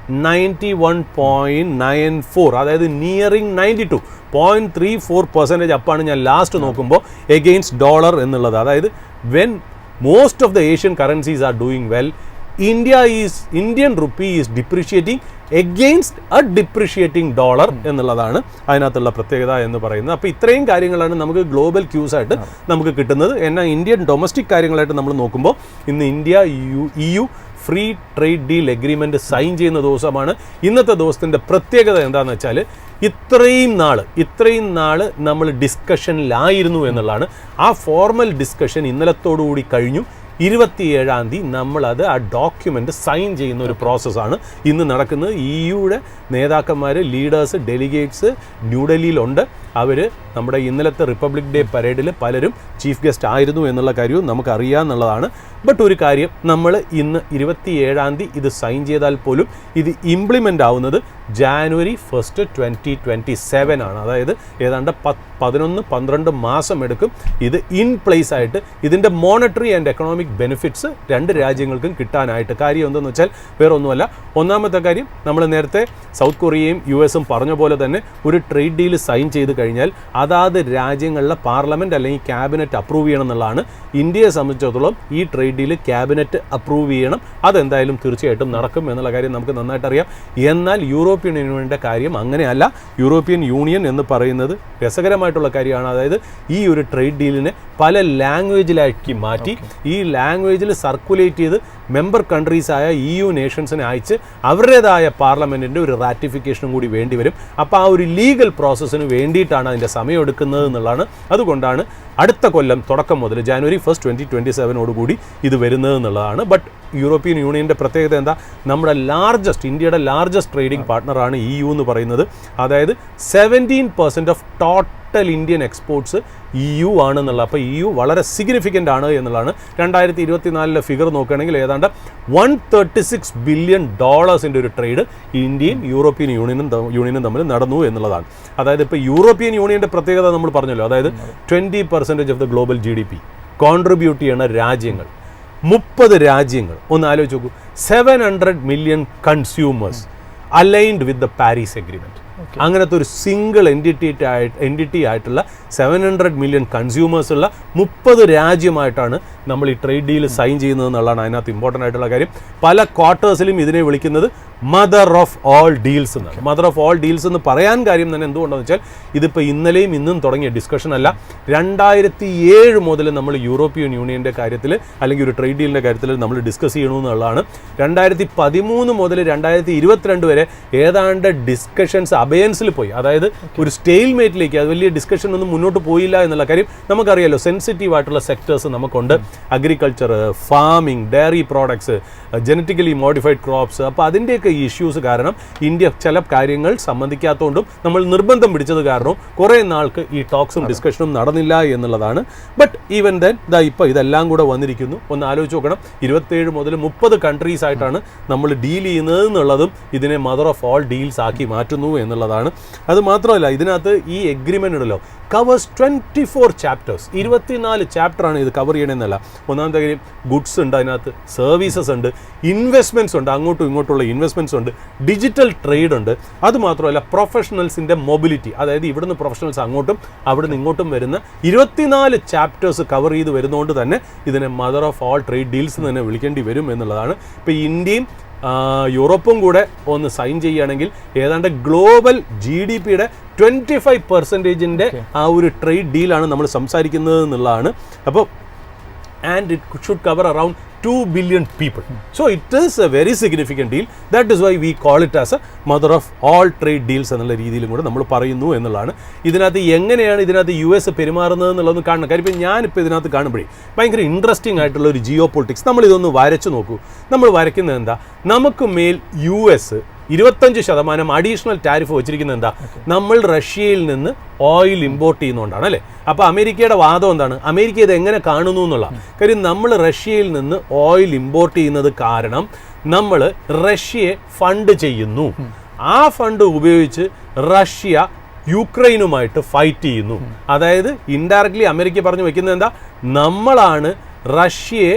91.94, അതായത് നിയറിങ് 92.34% അപ്പാണ് ഞാൻ ലാസ്റ്റ് നോക്കുമ്പോൾ എഗെയിൻസ്റ്റ് ഡോളർ എന്നുള്ളത്. അതായത് when most of the Asian currencies are doing well, Indian rupee is depreciating against a depreciating dollar എന്നുള്ളതാണ് അതിനകത്തുള്ള പ്രത്യേകത എന്ന് പറയുന്നത്. അപ്പോൾ ഇത്രയും കാര്യങ്ങളാണ് നമുക്ക് ഗ്ലോബൽ ക്യൂസ് ആയിട്ട് നമുക്ക് കിട്ടുന്നത്. എന്നാൽ ഇന്ത്യൻ ഡൊമസ്റ്റിക് കാര്യങ്ങളായിട്ട് നമ്മൾ നോക്കുമ്പോൾ ഇന്ന് India EU free trade deal agreement sign ചെയ്യുന്ന ദിവസമാണ്. ഇന്നത്തെ ദിവസത്തിൻ്റെ പ്രത്യേകത എന്താണെന്ന് വെച്ചാൽ ഇത്രയും നാൾ നമ്മൾ ഡിസ്കഷനിലായിരുന്നു എന്നുള്ളതാണ്. ആ ഫോർമൽ ഡിസ്കഷൻ ഇന്നലത്തോടുകൂടി കഴിഞ്ഞു. 27-ാം തീയതി നമ്മളത് ആ ഡോക്യുമെൻ്റ് സൈൻ ചെയ്യുന്ന ഒരു പ്രോസസ്സാണ് ഇന്ന് നടക്കുന്നത്. EUയുടെ നേതാക്കന്മാർ, ലീഡേഴ്സ്, ഡെലിഗേറ്റ്സ് ന്യൂഡൽഹിയിലുണ്ട്. അവർ നമ്മുടെ ഇന്നലത്തെ റിപ്പബ്ലിക് ഡേ പരേഡിൽ പലരും ചീഫ് ഗസ്റ്റ് ആയിരുന്നു എന്നുള്ള കാര്യവും നമുക്കറിയാമെന്നുള്ളതാണ്. ബട്ട് ഒരു കാര്യം, നമ്മൾ ഇന്ന് 27-ാം തീയതി ഇത് സൈൻ ചെയ്താൽ പോലും ഇത് ഇംപ്ലിമെൻ്റ് ആവുന്നത് January 1, 2027 ആണ്. അതായത് ഏതാണ്ട് 11-12 മാസം എടുക്കും ഇത് ഇൻ പ്ലേസ് ആയിട്ട്. ഇതിൻ്റെ മോണിറ്ററി ആൻഡ് എക്കണോമിക് ബെനിഫിറ്റ്സ് 2 രാജ്യങ്ങൾക്കും കിട്ടാനായിട്ട്. കാര്യം എന്തെന്ന് വെച്ചാൽ വേറെ ഒന്നുമല്ല. ഒന്നാമത്തെ കാര്യം, നമ്മൾ നേരത്തെ സൗത്ത് കൊറിയയും US-ഉം പറഞ്ഞ പോലെ തന്നെ ഒരു ട്രേഡ് ഡീൽ സൈൻ ചെയ്ത് കഴിഞ്ഞാൽ അതാത് രാജ്യങ്ങളിലെ പാർലമെൻറ്റ് അല്ലെങ്കിൽ ക്യാബിനറ്റ് അപ്രൂവ് ചെയ്യണം എന്നുള്ളതാണ്. ഇന്ത്യയെ സംബന്ധിച്ചിടത്തോളം ഈ ട്രേഡ് ഡീൽ ക്യാബിനറ്റ് അപ്രൂവ് ചെയ്യണം. അതെന്തായാലും തീർച്ചയായിട്ടും നടക്കും എന്നുള്ള കാര്യം നമുക്ക് നന്നായിട്ട് അറിയാം. എന്നാൽ യൂറോപ്യൻ യൂണിയൻ്റെ കാര്യം അങ്ങനെയല്ല. യൂറോപ്യൻ യൂണിയൻ എന്ന് പറയുന്നത് രസകരമായിട്ടുള്ള കാര്യമാണ്. അതായത് ഈ ഒരു ട്രേഡ് ഡീലിനെ പല ലാംഗ്വേജിലാക്കി മാറ്റി ഈ ലാംഗ്വേജിൽ സർക്കുലേറ്റ് ചെയ്ത് മെമ്പർ കൺട്രീസായ EU നേഷൻസിനെ അയച്ച് അവരുടേതായ പാർലമെൻറ്റിൻ്റെ ഒരു റാറ്റിഫിക്കേഷനും കൂടി വേണ്ടി വരും. അപ്പോൾ ആ ഒരു ലീഗൽ പ്രോസസ്സിന് വേണ്ടിയിട്ടാണ് അതിൻ്റെ സമയം എടുക്കുന്നത് എന്നുള്ളതാണ്. അതുകൊണ്ടാണ് അടുത്ത കൊല്ലം തുടക്കം മുതൽ January 1, 2027 ഇത് വരുന്നത് എന്നുള്ളതാണ്. ബട്ട് യൂറോപ്യൻ യൂണിയൻ്റെ പ്രത്യേകത എന്താ? നമ്മുടെ ഇന്ത്യയുടെ ലാർജസ്റ്റ് ട്രേഡിംഗ് പാർട്ട്ണറാണ് EU എന്ന് പറയുന്നത്. അതായത് 17% of total Indian exports EU ആണെന്നുള്ള. അപ്പോൾ EU വളരെ സിഗ്നിഫിക്കൻ്റ് ആണ് എന്നുള്ളതാണ്. 2024 ഫിഗർ നോക്കുകയാണെങ്കിൽ ഏതാണ്ട് $136 ബില്യൺ ഒരു ട്രേഡ് ഇന്ത്യയും യൂറോപ്യൻ യൂണിയനും തമ്മിൽ നടന്നു എന്നുള്ളതാണ്. അതായത് ഇപ്പോൾ യൂറോപ്യൻ യൂണിയൻ്റെ പ്രത്യേകത നമ്മൾ പറഞ്ഞല്ലോ. അതായത് 20% of the global GDP contribute ചെയ്യുന്ന രാജ്യങ്ങൾ 30 രാജ്യങ്ങൾ. ഒന്ന് ആലോചിച്ച് നോക്കൂ. 700 million consumers aligned with the Paris agreement. അങ്ങനത്തെ ഒരു സിംഗിൾ എൻറ്റിറ്റി ആയിട്ടുള്ള 700 മില്യൺ കൺസ്യൂമേഴ്സ് ഉള്ള 30 രാജ്യമായിട്ടാണ് നമ്മൾ ഈ ട്രേഡ് ഡീൽ സൈൻ ചെയ്യുന്നത് എന്നുള്ളതാണ് അതിനകത്ത് ഇമ്പോർട്ടൻ്റ് ആയിട്ടുള്ള കാര്യം. പല ക്വാർട്ടേഴ്സിലും ഇതിനെ വിളിക്കുന്നത് മദർ ഓഫ് ഓൾ ഡീൽസ് എന്നാണ്. മദർ ഓഫ് ഓൾ ഡീൽസ് എന്ന് പറയാൻ കാര്യം തന്നെ എന്തുകൊണ്ടെന്ന് വെച്ചാൽ ഇതിപ്പോൾ ഇന്നലെയും ഇന്നും തുടങ്ങിയ ഡിസ്കഷൻ അല്ല. 2007 മുതൽ നമ്മൾ യൂറോപ്യൻ യൂണിയൻ്റെ കാര്യത്തിൽ അല്ലെങ്കിൽ ഒരു ട്രേഡ് ഡീലിൻ്റെ കാര്യത്തിൽ നമ്മൾ ഡിസ്കസ് ചെയ്യണമെന്നുള്ളതാണ്. 2013 മുതൽ 2022 വരെ ഏതാണ്ട് ഡിസ്കഷൻസ് അബയൻസിൽ പോയി. അതായത് ഒരു സ്റ്റെയിൽമേറ്റിലേക്ക്, അത് വലിയ ഡിസ്കഷൻ ഒന്നും മുന്നോട്ട് പോയില്ല എന്നുള്ള കാര്യം നമുക്കറിയാലോ. സെൻസിറ്റീവ് ആയിട്ടുള്ള സെക്ടേഴ്സ് നമുക്കുണ്ട്. Agriculture, farming, diary products, genetically modified crops. അപ്പോൾ അതിൻ്റെയൊക്കെ ഈ ഇഷ്യൂസ് കാരണം ഇന്ത്യ ചില കാര്യങ്ങൾ സമ്മതിക്കാത്തതുകൊണ്ടും നമ്മൾ നിർബന്ധം പിടിച്ചത് കാരണവും കുറേ നാൾക്ക് ഈ ടോക്സും ഡിസ്കഷനും നടന്നില്ല എന്നുള്ളതാണ്. ബട്ട് ഈവൻ ദെൻ ഇപ്പോൾ ഇതെല്ലാം കൂടെ വന്നിരിക്കുന്നു. ഒന്ന് ആലോചിച്ച് നോക്കണം, 27 മുതൽ 30 കൺട്രീസ് ആയിട്ടാണ് നമ്മൾ ഡീൽ ചെയ്യുന്നത് എന്നുള്ളതും ഇതിനെ മദർ ഓഫ് ഓൾ ഡീൽസ് ആക്കി മാറ്റുന്നു എന്നുള്ളതാണ്. അത് മാത്രമല്ല, ഇതിനകത്ത് ഈ എഗ്രിമെൻ്റ് ഉണ്ടല്ലോ കവേഴ്സ് 24 ചാപ്റ്റേഴ്സ്, 24 ചാപ്റ്ററാണ് ഇത് കവർ ചെയ്യണമെന്നല്ല. ഒന്നാമത്തെ കാര്യം, ഗുഡ്സ് ഉണ്ട്, അതിനകത്ത് സർവീസസ് ഉണ്ട്, ഇൻവെസ്റ്റ്മെൻറ്റ്സ് ഉണ്ട്, അങ്ങോട്ടും ഇങ്ങോട്ടുള്ള ഇൻവെസ്റ്റ്മെൻറ്റ്സ് ഉണ്ട്, ഡിജിറ്റൽ ട്രേഡ് ഉണ്ട്. അതുമാത്രമല്ല പ്രൊഫഷണൽസിൻ്റെ മൊബിലിറ്റി, അതായത് ഇവിടുന്ന് പ്രൊഫഷണൽസ് അങ്ങോട്ടും അവിടുന്ന് ഇങ്ങോട്ടും വരുന്ന 24 ചാപ്റ്റേഴ്സ് കവർ ചെയ്ത് വരുന്നതുകൊണ്ട് തന്നെ ഇതിനെ mother of all trade deals എന്ന് തന്നെ വിളിക്കേണ്ടി വരും എന്നുള്ളതാണ്. ഇപ്പോൾ ഇന്ത്യയും യൂറോപ്പും കൂടെ ഒന്ന് സൈൻ ചെയ്യുകയാണെങ്കിൽ ഏതാണ്ട് ഗ്ലോബൽ GDPയുടെ 25% ആ ഒരു ട്രേഡ് ഡീലാണ് നമ്മൾ സംസാരിക്കുന്നത് എന്നുള്ളതാണ്. അപ്പോൾ and it should cover around 2 billion people. So it is a very significant deal. That is why we call it as a mother of all trade deals എന്നുള്ള രീതിയിലും കൂടെ നമ്മൾ പറയുന്നു എന്നുള്ളതാണ്. ഇതിനകത്ത് എങ്ങനെയാണ് ഇതിനകത്ത് US പെരുമാറുന്നത് എന്നുള്ളതൊന്ന് കാണണം. കാര്യം ഇപ്പം ഞാനിപ്പോൾ ഇതിനകത്ത് കാണുമ്പോഴേ ഭയങ്കര ഇൻട്രസ്റ്റിംഗ് ആയിട്ടുള്ള ഒരു ജിയോ പൊളിറ്റിക്സ് നമ്മളിതൊന്ന് വരച്ചു നോക്കൂ. നമ്മൾ വരയ്ക്കുന്നത് എന്താ, നമുക്ക് മേൽ US 25% അഡീഷണൽ ടാരിഫ് വെച്ചിരിക്കുന്നത് എന്താ, നമ്മൾ റഷ്യയിൽ നിന്ന് ഓയിൽ ഇമ്പോർട്ട് ചെയ്യുന്നതുകൊണ്ടാണ് അല്ലേ. അപ്പോൾ അമേരിക്കയുടെ വാദം എന്താണ്, അമേരിക്ക ഇത് എങ്ങനെ കാണുന്നു എന്നുള്ള കാര്യം, നമ്മൾ റഷ്യയിൽ നിന്ന് ഓയിൽ ഇമ്പോർട്ട് ചെയ്യുന്നത് കാരണം നമ്മൾ റഷ്യയെ ഫണ്ട് ചെയ്യുന്നു. ആ ഫണ്ട് ഉപയോഗിച്ച് റഷ്യ യുക്രൈനുമായിട്ട് ഫൈറ്റ് ചെയ്യുന്നു. അതായത് ഇൻഡയറക്ട്ലി അമേരിക്ക പറഞ്ഞു വെക്കുന്നത് എന്താ, നമ്മളാണ് റഷ്യയെ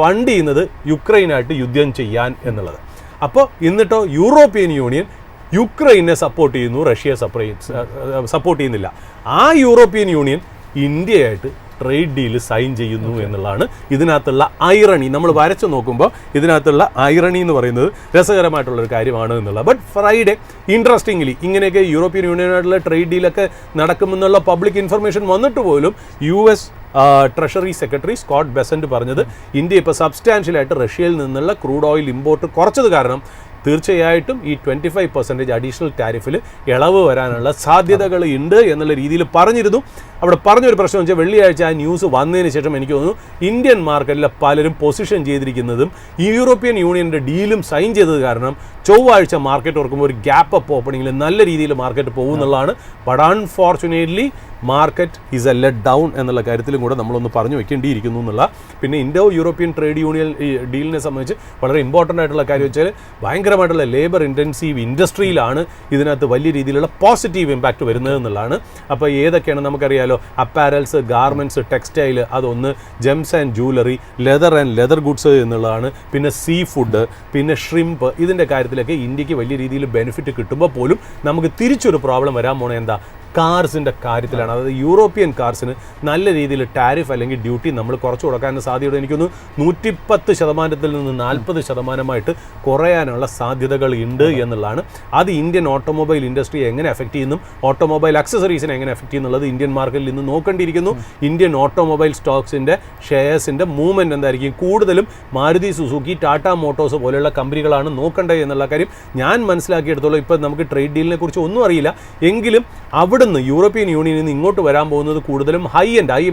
ഫണ്ട് ചെയ്യുന്നത് യുക്രൈനായിട്ട് യുദ്ധം ചെയ്യാൻ എന്നുള്ളത്. അപ്പോൾ എന്നിട്ടോ യൂറോപ്യൻ യൂണിയൻ യുക്രൈനെ സപ്പോർട്ട് ചെയ്യുന്നു, റഷ്യയെ സപ്പോർട്ട് ചെയ്യുന്നില്ല. ആ യൂറോപ്യൻ യൂണിയൻ ഇന്ത്യയായിട്ട് ട്രേഡ് ഡീൽ സൈൻ ചെയ്യുന്നു എന്നുള്ളതാണ് ഇതിനകത്തുള്ള ഐറണി. നമ്മൾ വരച്ചു നോക്കുമ്പോൾ ഇതിനകത്തുള്ള ഐറണി എന്ന് പറയുന്നത് രസകരമായിട്ടുള്ളൊരു കാര്യമാണ് എന്നുള്ളത്. ബട്ട് ഫ്രൈഡേ ഇൻട്രസ്റ്റിംഗ്ലി ഇങ്ങനെയൊക്കെ യൂറോപ്യൻ യൂണിയനായിട്ടുള്ള ട്രേഡ് ഡീലൊക്കെ നടക്കുമെന്നുള്ള പബ്ലിക് ഇൻഫർമേഷൻ വന്നിട്ട് പോലും US treasury secretary Scott Bessent പറഞ്ഞത് ഇന്ത്യ ഇപ്പോൾ സബ്സ്റ്റാൻഷ്യലായിട്ട് റഷ്യയിൽ നിന്നുള്ള ക്രൂഡ് ഓയിൽ ഇമ്പോർട്ട് കുറച്ചത് കാരണം തീർച്ചയായിട്ടും ഈ 25% അഡീഷണൽ ടാരിഫിൽ ഇളവ് വരാനുള്ള സാധ്യതകൾ ഉണ്ട് എന്നുള്ള രീതിയിൽ പറഞ്ഞിരുന്നു. അവിടെ പറഞ്ഞൊരു പ്രശ്നം വെച്ചാൽ വെള്ളിയാഴ്ച ആ ന്യൂസ് വന്നതിന് ശേഷം എനിക്ക് തോന്നുന്നു ഇന്ത്യൻ മാർക്കറ്റിലെ പലരും പൊസിഷൻ ചെയ്തിരിക്കുന്നതും യൂറോപ്യൻ യൂണിയൻ്റെ ഡീലും സൈൻ ചെയ്തത് കാരണം ചൊവ്വാഴ്ച മാർക്കറ്റ് ഓർക്കുമ്പോൾ ഒരു ഗ്യാപ്പ് അപ്പ് ഓപ്പണിങ്ങിൽ നല്ല രീതിയിൽ മാർക്കറ്റ് പോകുന്നുള്ളതാണ്. But unfortunately market is a let down എന്നുള്ള കാര്യത്തിലും കൂടെ നമ്മളൊന്ന് പറഞ്ഞു വെക്കേണ്ടിയിരിക്കുന്നു എന്നുള്ള. പിന്നെ ഇൻഡോ യൂറോപ്യൻ ട്രേഡ് യൂണിയൻ ഡീലിനെ സംബന്ധിച്ച് വളരെ ഇമ്പോർട്ടൻ്റ് ആയിട്ടുള്ള കാര്യം വെച്ചാൽ ഭയങ്കരമായിട്ടുള്ള ലേബർ ഇൻറ്റൻസീവ് ഇൻഡസ്ട്രിയിലാണ് ഇതിനകത്ത് വലിയ രീതിയിലുള്ള പോസിറ്റീവ് ഇമ്പാക്റ്റ് വരുന്നത് എന്നുള്ളതാണ്. അപ്പോൾ ഏതൊക്കെയാണ് നമുക്കറിയാലോ, അപ്പാരൽസ്, ഗാർമെൻറ്റ്സ്, ടെക്സ്റ്റൈൽ, അതൊന്ന് Gems and jewellery, leather and leather goods എന്നുള്ളതാണ്. പിന്നെ സീ ഫുഡ്, പിന്നെ ഷ്രിംപ്, ഇതിൻ്റെ കാര്യത്തിലൊക്കെ ഇന്ത്യക്ക് വലിയ രീതിയിൽ ബെനിഫിറ്റ് കിട്ടുമ്പോൾ പോലും നമുക്ക് തിരിച്ചൊരു പ്രോബ്ലം വരാൻ പോണേ എന്താ, കാർസിൻ്റെ കാര്യത്തിലാണ്. അതായത് യൂറോപ്യൻ കാർസിന് നല്ല രീതിയിൽ ടാരിഫ് അല്ലെങ്കിൽ ഡ്യൂട്ടി നമ്മൾ കുറച്ച് കൊടുക്കാൻ സാധ്യത എനിക്കൊന്ന് 110% നിന്ന് 40% കുറയാനുള്ള സാധ്യതകൾ ഉണ്ട് എന്നുള്ളതാണ്. അത് ഇന്ത്യൻ ഓട്ടോമൊബൈൽ ഇൻഡസ്ട്രി എങ്ങനെ എഫക്റ്റ് ചെയ്യുന്നു, ഓട്ടോമൊബൈൽ അക്സസറീസിനെ എങ്ങനെ എഫക്റ്റ് ചെയ്യുന്നുള്ളത് ഇന്ത്യൻ മാർക്കറ്റിൽ നിന്ന് നോക്കേണ്ടിയിരിക്കുന്നു. ഇന്ത്യൻ ഓട്ടോമൊബൈൽ സ്റ്റോക്സിൻ്റെ ഷെയർസിൻ്റെ മൂവ്മെൻറ്റ് എന്തായിരിക്കും, കൂടുതലും മാരുതി സുസുക്കി, ടാറ്റ മോട്ടോഴ്സ് പോലെയുള്ള കമ്പനികളാണ് നോക്കേണ്ടത് എന്നുള്ള കാര്യം ഞാൻ മനസ്സിലാക്കിയെടുത്തോളം. ഇപ്പോൾ നമുക്ക് ട്രേഡ് ഡീലിനെ കുറിച്ച് ഒന്നും അറിയില്ല എങ്കിലും അവിടുന്ന് യൂറോപ്യൻ യൂണിയനിൽ നിന്ന് ഇങ്ങോട്ട് വരാൻ പോകുന്നത് കൂടുതലും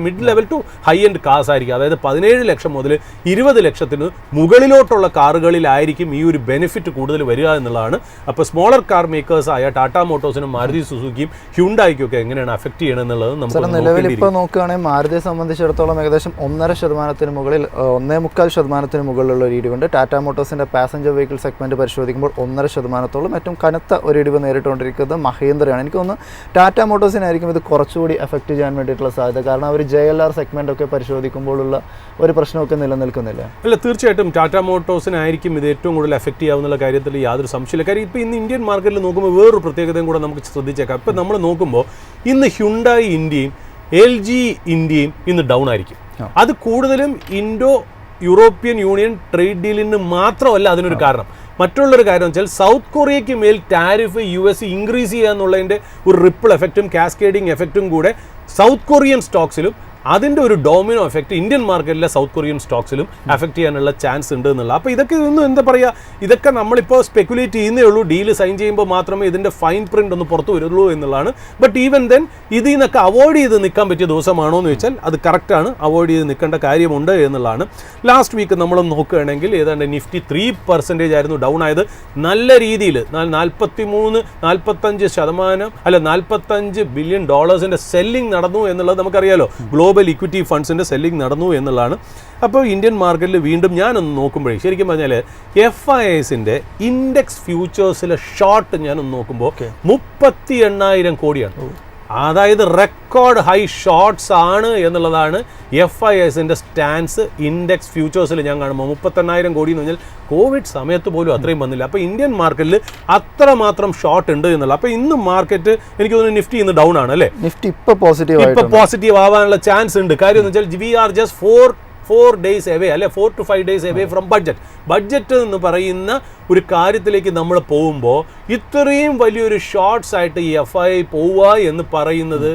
mid level two high end cars ആയിരിക്കും. അതായത് 17 ലക്ഷം മുതൽ 20 ലക്ഷത്തിന് മുകളിലോട്ടുള്ള കാറുകളിലായിരിക്കും ഈ ഒരു ബെനിഫിറ്റ് കൂടുതൽ വരിക എന്നുള്ളതാണ്. അപ്പോൾ സ്മോളർ കാർ മേക്കേഴ്സായ ടാറ്റ മോട്ടോഴ്സിനും മാരുതി സുസുക്കിയും ഹ്യുണ്ടായിക്കും ഒക്കെ എങ്ങനെയാണ് അഫക്ട് ചെയ്യണം എന്നുള്ളത് നമുക്ക് നിലവിൽ ഇപ്പോൾ നോക്കുകയാണെങ്കിൽ മാരുതിയെ സംബന്ധിച്ചിടത്തോളം ഏകദേശം 1.5% മുകളിൽ 1.25% മുകളിലുള്ള ഒരു ഇടിവുണ്ട്. ടാറ്റ മോട്ടോഴ്സിൻ്റെ പാസഞ്ചർ വെഹിക്കിൾ സെഗ്മെൻറ്റ് പരിശോധിക്കുമ്പോൾ 1.5%, ഏറ്റവും കനത്ത ഒരു ഇടിവ് നേരിട്ടുകൊണ്ടിരിക്കുന്നത് മഹീന്ദ്രയാണ്. എനിക്ക് തോന്നുന്നു ടാറ്റ മോട്ടോഴ്സിനായിരിക്കും ഇത് കുറച്ചുകൂടി എഫക്റ്റ് ചെയ്യാൻ വേണ്ടിയിട്ടുള്ള സാധ്യത. കാരണം അവർ JLR സെഗ്മെൻ്റ് ഒക്കെ പരിശോധിക്കുമ്പോഴുള്ള ഒരു പ്രശ്നമൊക്കെ നിലനിൽക്കുന്നില്ല. അല്ല, തീർച്ചയായിട്ടും ടാറ്റ മോട്ടോഴ്സിനായിരിക്കും ഇത് ഏറ്റവും കൂടുതൽ എഫക്റ്റ് ചെയ്യാവുന്ന കാര്യത്തിൽ യാതൊരു സംശയമില്ല. കാര്യം ഇപ്പോൾ ഇന്ന് ഇന്ത്യൻ മാർക്കറ്റിൽ നോക്കുമ്പോൾ വേറൊരു പ്രത്യേകതയും കൂടെ നമുക്ക് ശ്രദ്ധിച്ചേക്കാം. ഇപ്പം നമ്മൾ നോക്കുമ്പോൾ ഇന്ന് ഹ്യുണ്ടായി ഇന്ത്യയും LG ഇന്ത്യയും ഇന്ന് ഡൗൺ ആയിരിക്കും. അത് കൂടുതലും ഇൻഡോ യൂറോപ്യൻ യൂണിയൻ ട്രേഡ് ഡീലിന് മാത്രമല്ല അതിനൊരു കാരണം. മറ്റുള്ളൊരു കാര്യം വെച്ചാൽ സൗത്ത് കൊറിയയ്ക്ക് മേൽ ടാരിഫ് US ഇൻക്രീസ് ചെയ്യുക എന്നുള്ളതിൻ്റെ ഒരു റിപ്പിൾ എഫക്റ്റും കാസ്കേഡിങ് എഫക്റ്റും കൂടെ സൗത്ത് കൊറിയൻ സ്റ്റോക്സിലും അതിൻ്റെ ഒരു ഡോമിനോ എഫക്റ്റ് ഇന്ത്യൻ മാർക്കറ്റിലെ സൗത്ത് കൊറിയൻ സ്റ്റോക്സിലും എഫക്റ്റ് ചെയ്യാനുള്ള ചാൻസ് ഉണ്ട് എന്നുള്ള. അപ്പോൾ ഇതൊക്കെ ഒന്നും എന്താ പറയുക, ഇതൊക്കെ നമ്മളിപ്പോൾ സ്പെക്കുലേറ്റ് ചെയ്യുന്നേ ഉള്ളൂ. ഡീല് സൈൻ ചെയ്യുമ്പോൾ മാത്രമേ ഇതിൻ്റെ ഫൈൻ പ്രിൻ്റ് ഒന്ന് പുറത്ത് വരുള്ളൂ എന്നുള്ളതാണ്. ബട്ട് ഈവൻ ദെൻ ഇതിൽ നിന്നൊക്കെ അവോയ്ഡ് ചെയ്ത് നിൽക്കാൻ പറ്റിയ ദിവസമാണോ എന്ന് വെച്ചാൽ അത് കറക്റ്റാണ്, അവോയ്ഡ് ചെയ്ത് നിൽക്കേണ്ട കാര്യമുണ്ട് എന്നുള്ളതാണ്. ലാസ്റ്റ് വീക്ക് നമ്മൾ നോക്കുകയാണെങ്കിൽ ഏതാണ്ട് നിഫ്റ്റി 3% ആയിരുന്നു ഡൗൺ ആയത്. നല്ല രീതിയിൽ 45 ബില്യൺ ഡോളേഴ്സിൻ്റെ സെല്ലിംഗ് നടന്നു എന്നുള്ളത് നമുക്കറിയാലോ. ഗ്ലോബൽ ഇക്വിറ്റി ഫണ്ട്സിൻ്റെ സെല്ലിംഗ് നടന്നു എന്നുള്ളതാണ്. അപ്പോൾ ഇന്ത്യൻ മാർക്കറ്റിൽ വീണ്ടും ഞാനൊന്ന് നോക്കുമ്പോഴേ ശരിക്കും പറഞ്ഞാൽ FISൻ്റെ ഇൻഡെക്സ് ഫ്യൂച്ചേഴ്സിലെ ഷോർട്ട് ഞാനൊന്ന് നോക്കുമ്പോൾ 38,000 കോടിയാണ്. അതായത് റെക്കോർഡ് ഹൈ ഷോർട്ട്സ് ആണ് എന്നുള്ളതാണ് FISൻ്റെ സ്റ്റാൻസ് ഇൻഡെക്സ് ഫ്യൂച്ചേഴ്സിൽ ഞാൻ കാണുമ്പോൾ. 38,000 കോടി എന്ന് പറഞ്ഞാൽ കോവിഡ് സമയത്ത് പോലും അത്രയും വന്നില്ല. അപ്പോൾ ഇന്ത്യൻ മാർക്കറ്റിൽ അത്രമാത്രം ഷോർട്ട് ഉണ്ട് എന്നുള്ള. അപ്പോൾ ഇന്ന് മാർക്കറ്റ് എനിക്ക് തോന്നുന്നു നിഫ്റ്റി ഇന്ന് ഡൗൺ ആണ് അല്ലേ? നിഫ്റ്റി ഇപ്പോൾ പോസിറ്റീവ് ആവാനുള്ള ചാൻസ് ഉണ്ട്. കാര്യം എന്ന് വെച്ചാൽ we are just 4 days away അല്ലെ 4 to 5 days away from budget എന്ന് പറയുന്ന ഒരു കാര്യത്തിലേക്ക് നമ്മൾ പോകുമ്പോൾ ഇത്രയും വലിയൊരു ഷോർട്ട്സ് ആയിട്ട് ഈ FI പോവുക എന്ന് പറയുന്നത്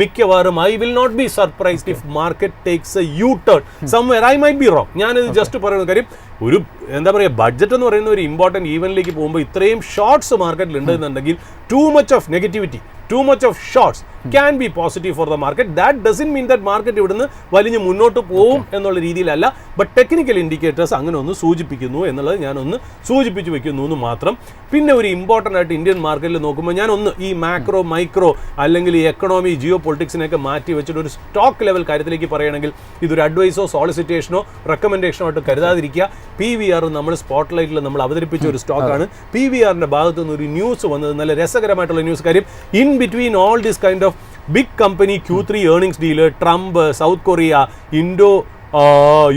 മിക്കവാറും I will not be surprised if market takes a U turn somewhere. I might be wrong. ഞാനിത് ജസ്റ്റ് പറയുന്ന കാര്യം, ഒരു എന്താ പറയുക, ബഡ്ജറ്റ് എന്ന് പറയുന്ന ഒരു ഇമ്പോർട്ടൻറ്റ് ഈവനിലേക്ക് പോകുമ്പോൾ ഇത്രയും ഷോർട്ട്സ് മാർക്കറ്റിൽ ഉണ്ടെന്നുണ്ടെങ്കിൽ too much of negativity, too much of shorts can be positive for the market. That doesn't mean that market ഇവിടുന്ന് വലിഞ്ഞ് മുന്നോട്ട് പോകും എന്നുള്ള രീതിയിലല്ല. ബട്ട് ടെക്നിക്കൽ ഇൻഡിക്കേറ്റേഴ്സ് അങ്ങനെ ഒന്ന് സൂചിപ്പിക്കുന്നു എന്നുള്ളത് ഞാനൊന്ന് സൂചിപ്പിച്ച് വെക്കുന്നു എന്ന് മാത്രം. പിന്നെ ഒരു ഇമ്പോർട്ടൻ്റ് ആയിട്ട് ഇന്ത്യൻ മാർക്കറ്റിൽ നോക്കുമ്പോൾ ഞാനൊന്ന് ഈ മാക്രോ മൈക്രോ അല്ലെങ്കിൽ ഈ എക്കണോമി ജിയോ പൊളിറ്റിക്സിനെയൊക്കെ മാറ്റി വെച്ചിട്ട് ഒരു സ്റ്റോക്ക് ലെവൽ കാര്യത്തിലേക്ക് പറയുകയാണെങ്കിൽ ഇതൊരു അഡ്വൈസോ സോളിസിറ്റേഷനോ റെക്കമെൻഡേഷനോ ആയിട്ട് കരുതാതിരിക്കുക. PVR നമ്മൾ സ്പോട്ട് ലൈറ്റിൽ നമ്മൾ അവതരിപ്പിച്ച ഒരു സ്റ്റോക്കാണ്. PVRൻ്റെ ഭാഗത്തു നിന്ന് ഒരു ന്യൂസ് വന്നത്, നല്ല രസകരമായിട്ടുള്ള ന്യൂസ്. കാര്യം in between all this kind of big company Q3 earnings deal, Trump, South Korea,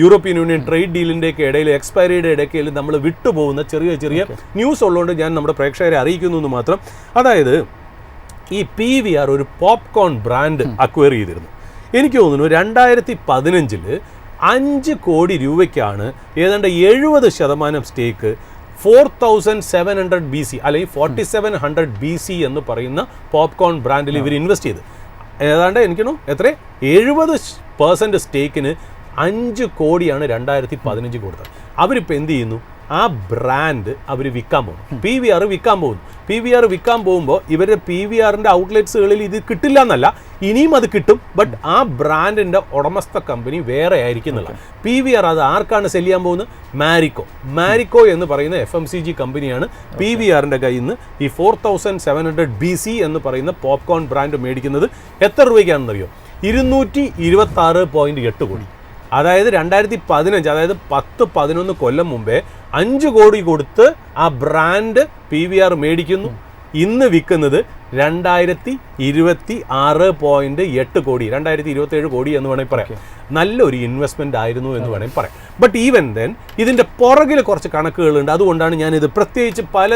European union trade ഡീലിൻ്റെയൊക്കെ ഇടയിൽ, എക്സ്പയറിയുടെ ഇടയ്ക്കിൽ നമ്മൾ വിട്ടുപോകുന്ന ചെറിയ ന്യൂസ് ഉള്ളതുകൊണ്ട് ഞാൻ നമ്മുടെ പ്രേക്ഷകരെ അറിയിക്കുന്നു എന്ന് മാത്രം. അതായത് ഈ PVR ഒരു പോപ്കോൺ ബ്രാൻഡ് അക്വയർ ചെയ്തിരുന്നു. എനിക്ക് തോന്നുന്നു 2015 5 കോടി രൂപയ്ക്കാണ് ഏതാണ്ട് 70% സ്റ്റേക്ക് 4700 BC അല്ലെങ്കിൽ 4700 BC എന്ന് പറയുന്ന പോപ്കോൺ ബ്രാൻഡിൽ ഇവർ ഇൻവെസ്റ്റ് ചെയ്ത്. ഏതാണ്ട് എനിക്കോ എത്ര 70% സ്റ്റേക്കിന് 5 കോടിയാണ് 2015 കൊടുത്തത്. അവരിപ്പോൾ എന്ത് ചെയ്യുന്നു? ആ ബ്രാൻഡ് അവർ വിൽക്കാൻ പോകുന്നു. PVR വിൽക്കാൻ പോകുന്നു. PVR വിൽക്കാൻ പോകുമ്പോൾ ഇവരുടെ PVRൻ്റെ ഔട്ട്ലെറ്റ്സുകളിൽ ഇത് കിട്ടില്ല എന്നല്ല, ഇനിയും അത് കിട്ടും. ബട്ട് ആ ബ്രാൻഡിൻ്റെ ഉടമസ്ഥ കമ്പനി വേറെ ആയിരിക്കും എന്നുള്ള. PVR അത് ആർക്കാണ് സെല് ചെയ്യാൻ പോകുന്നത്? മാരിക്കോ എന്ന് പറയുന്ന FMCG കമ്പനിയാണ് PVRൻ്റെ കയ്യിൽ നിന്ന് ഈ 4700 BC എന്ന് പറയുന്ന പോപ്കോൺ ബ്രാൻഡ് മേടിക്കുന്നത്. എത്ര രൂപയ്ക്കാണെന്നറിയോ? 226.8 കോടി. അതായത് 2015, അതായത് 10-11 കൊല്ലം മുമ്പേ 5 കോടി കൊടുത്ത് ആ ബ്രാൻഡ് PVR മേടിക്കുന്നു. ഇന്ന് വിൽക്കുന്നത് 2026.8 കോടി, 2027 കോടി എന്ന് വേണമെങ്കിൽ പറയാം. നല്ലൊരു ഇൻവെസ്റ്റ്മെൻ്റ് ആയിരുന്നു എന്ന് വേണമെങ്കിൽ പറയാം. ബട്ട് ഈവൻ ദെൻ ഇതിൻ്റെ പുറകിൽ കുറച്ച് കണക്കുകളുണ്ട്. അതുകൊണ്ടാണ് ഞാനിത് പ്രത്യേകിച്ച് പല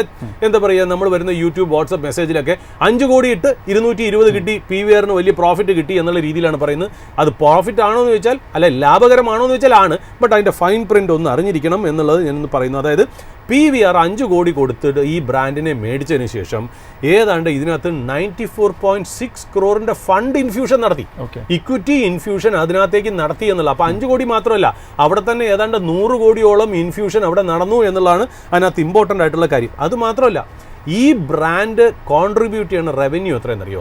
എന്താ പറയുക, നമ്മൾ വരുന്ന യൂട്യൂബ് വാട്സപ്പ് മെസ്സേജിലൊക്കെ 5 കോടി ഇട്ട് 220 കിട്ടി, PVRന് വലിയ പ്രോഫിറ്റ് കിട്ടി എന്നുള്ള രീതിയിലാണ് പറയുന്നത്. അത് പ്രോഫിറ്റ് ആണോ എന്ന് ചോദിച്ചാൽ അല്ല, ലാഭകരമാണോ എന്ന് വെച്ചാൽ ആണ്. ബട്ട് അതിൻ്റെ ഫൈൻ പ്രിൻ്റ് ഒന്ന് അറിഞ്ഞിരിക്കണം എന്നുള്ളത് ഞാനൊന്ന് പറയുന്നു. അതായത് PVR 5 കോടി കൊടുത്തിട്ട് ഈ ബ്രാൻഡിനെ മേടിച്ചതിന് ശേഷം ഏതാണ്ട് ഇതിനകത്ത് 94.6 crore ഫണ്ട് ഇൻഫ്യൂഷൻ നടത്തി, ഇക്വിറ്റി ഇൻഫ്യൂഷൻ അതിനകത്തേക്ക് നടത്തി എന്നുള്ള. അപ്പോൾ 5 കോടി മാത്രമല്ല, അവിടെ തന്നെ ഏതാണ്ട് 100 കോടിയോളം ഇൻഫ്യൂഷൻ അവിടെ നടന്നു എന്നുള്ളതാണ് അതിനകത്ത് ഇമ്പോർട്ടൻ്റ് ആയിട്ടുള്ള കാര്യം. അതുമാത്രമല്ല, ഈ ബ്രാൻഡ് കോൺട്രിബ്യൂട്ട് ചെയ്യുന്ന റവന്യൂ എത്രയെന്നറിയോ?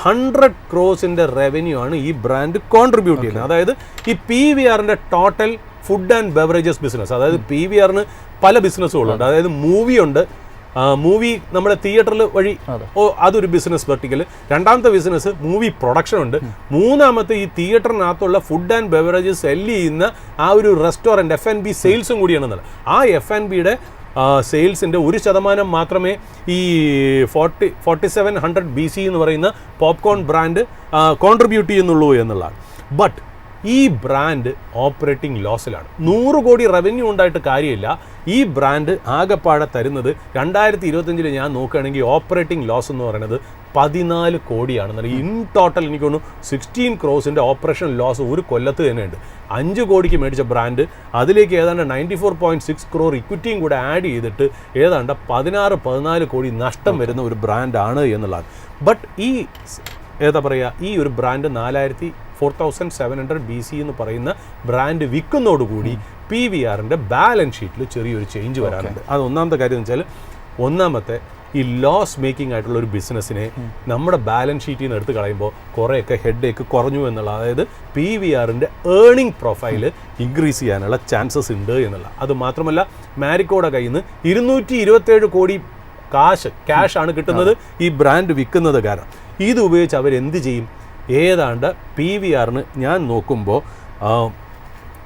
100 crores റവന്യൂ ആണ് ഈ ബ്രാൻഡ് കോൺട്രിബ്യൂട്ട് ചെയ്യുന്നത്. അതായത് ഈ PVRൻ്റെ total food and beverages business, അതായത് PVRന് പല ബിസിനസ്സുകളുണ്ട്. അതായത് മൂവി നമ്മുടെ തിയേറ്ററിൽ വഴി അതൊരു ബിസിനസ് വെർട്ടിക്കൽ. രണ്ടാമത്തെ ബിസിനസ് മൂവി പ്രൊഡക്ഷൻ ഉണ്ട്. മൂന്നാമത്തെ ഈ തിയേറ്ററിനകത്തുള്ള ഫുഡ് ആൻഡ് ബെവറേജസ് സെല്ല് ചെയ്യുന്ന ആ ഒരു റെസ്റ്റോറൻറ്റ് F&B സെയിൽസും കൂടിയാണെന്നുള്ളത്. ആ F&Bയുടെ സെയിൽസിൻ്റെ 1% മാത്രമേ ഈ 4700 BC എന്ന് പറയുന്ന പോപ്കോൺ ബ്രാൻഡ് കോൺട്രിബ്യൂട്ട് ചെയ്യുന്നുള്ളൂ എന്നുള്ളതാണ്. ബട്ട് ഈ ബ്രാൻഡ് ഓപ്പറേറ്റിംഗ് ലോസിലാണ്. 100 കോടി റവന്യൂ ഉണ്ടായിട്ട് കാര്യമില്ല. ഈ ബ്രാൻഡ് ആകെപ്പാടെ തരുന്നത് 2025 ഞാൻ നോക്കുകയാണെങ്കിൽ ഓപ്പറേറ്റിംഗ് ലോസ് എന്ന് പറയുന്നത് 14 കോടിയാണ്. ഇൻ ടോട്ടൽ എനിക്ക് തോന്നുന്നു 16 crores ഓപ്പറേഷൻ ലോസ് ഒരു കൊല്ലത്ത് തന്നെയുണ്ട്. 5 കോടിക്ക് മേടിച്ച ബ്രാൻഡ് അതിലേക്ക് ഏതാണ്ട് 94.6 crore ഇക്വിറ്റിയും കൂടെ ആഡ് ചെയ്തിട്ട് ഏതാണ്ട് 16-14 കോടി നഷ്ടം വരുന്ന ഒരു ബ്രാൻഡാണ് എന്നുള്ളതാണ്. ബട്ട് ഈ ഏതാ പറയുക, ഈ ഒരു ബ്രാൻഡ് 4700 BC എന്ന് പറയുന്ന ബ്രാൻഡ് വിൽക്കുന്നതോടുകൂടി PVRന്റെ ബാലൻസ് ഷീറ്റിൽ ചെറിയൊരു ചേഞ്ച് വരാറുണ്ട്. അത് ഒന്നാമത്തെ കാര്യം എന്ന് വെച്ചാൽ, ഒന്നാമത്തെ ഈ ലോസ് മേക്കിംഗ് ആയിട്ടുള്ള ഒരു ബിസിനസ്സിനെ നമ്മുടെ ബാലൻസ് ഷീറ്റിൽ നിന്ന് എടുത്ത് കളയുമ്പോൾ കുറേയൊക്കെ ഹെഡേക്ക് കുറഞ്ഞു എന്നുള്ള, അതായത് PVRന്റെ ഏർണിംഗ് പ്രൊഫൈൽ ഇൻക്രീസ് ചെയ്യാനുള്ള ചാൻസസ് ഉണ്ട് എന്നുള്ള. അത് മാത്രമല്ല മാരിക്കോയുടെ കയ്യിൽ നിന്ന് 227 കോടി ക്യാഷ് ആണ് കിട്ടുന്നത് ഈ ബ്രാൻഡ് വിൽക്കുന്നത് കാരണം. ഇത് ഉപയോഗിച്ച് അവരെന്ത് ചെയ്യും? ഏതാണ്ട് PVRന് ഞാൻ നോക്കുമ്പോൾ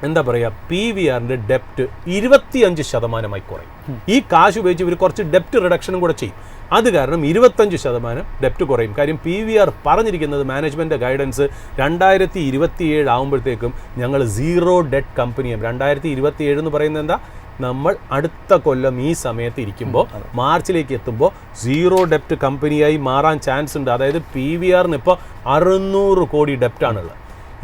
എന്താ പറയുക, PVRന്റെ ഡെപ്റ്റ് 25% കുറയും. ഈ കാശ് ഉപയോഗിച്ച് ഇവർ കുറച്ച് ഡെപ്റ്റ് റിഡക്ഷനും കൂടെ ചെയ്യും. അത് കാരണം 25% ഡെപ്റ്റ് കുറയും. കാര്യം PVR പറഞ്ഞിരിക്കുന്നത്, മാനേജ്മെൻറ്റ് ഗൈഡൻസ് 2027 ആകുമ്പോഴത്തേക്കും ഞങ്ങൾ 0 ഡെറ്റ് കമ്പനിയും. 2027 എന്ന് പറയുന്നത് എന്താ, നമ്മൾ അടുത്ത കൊല്ലം ഈ സമയത്ത് ഇരിക്കുമ്പോൾ മാർച്ചിലേക്ക് എത്തുമ്പോൾ 0 ഡെപ്റ്റ് കമ്പനിയായി മാറാൻ ചാൻസ് ഉണ്ട്. അതായത് PVRന് ഇപ്പോൾ 600 കോടി ഡെപ്റ്റാണുള്ളത്.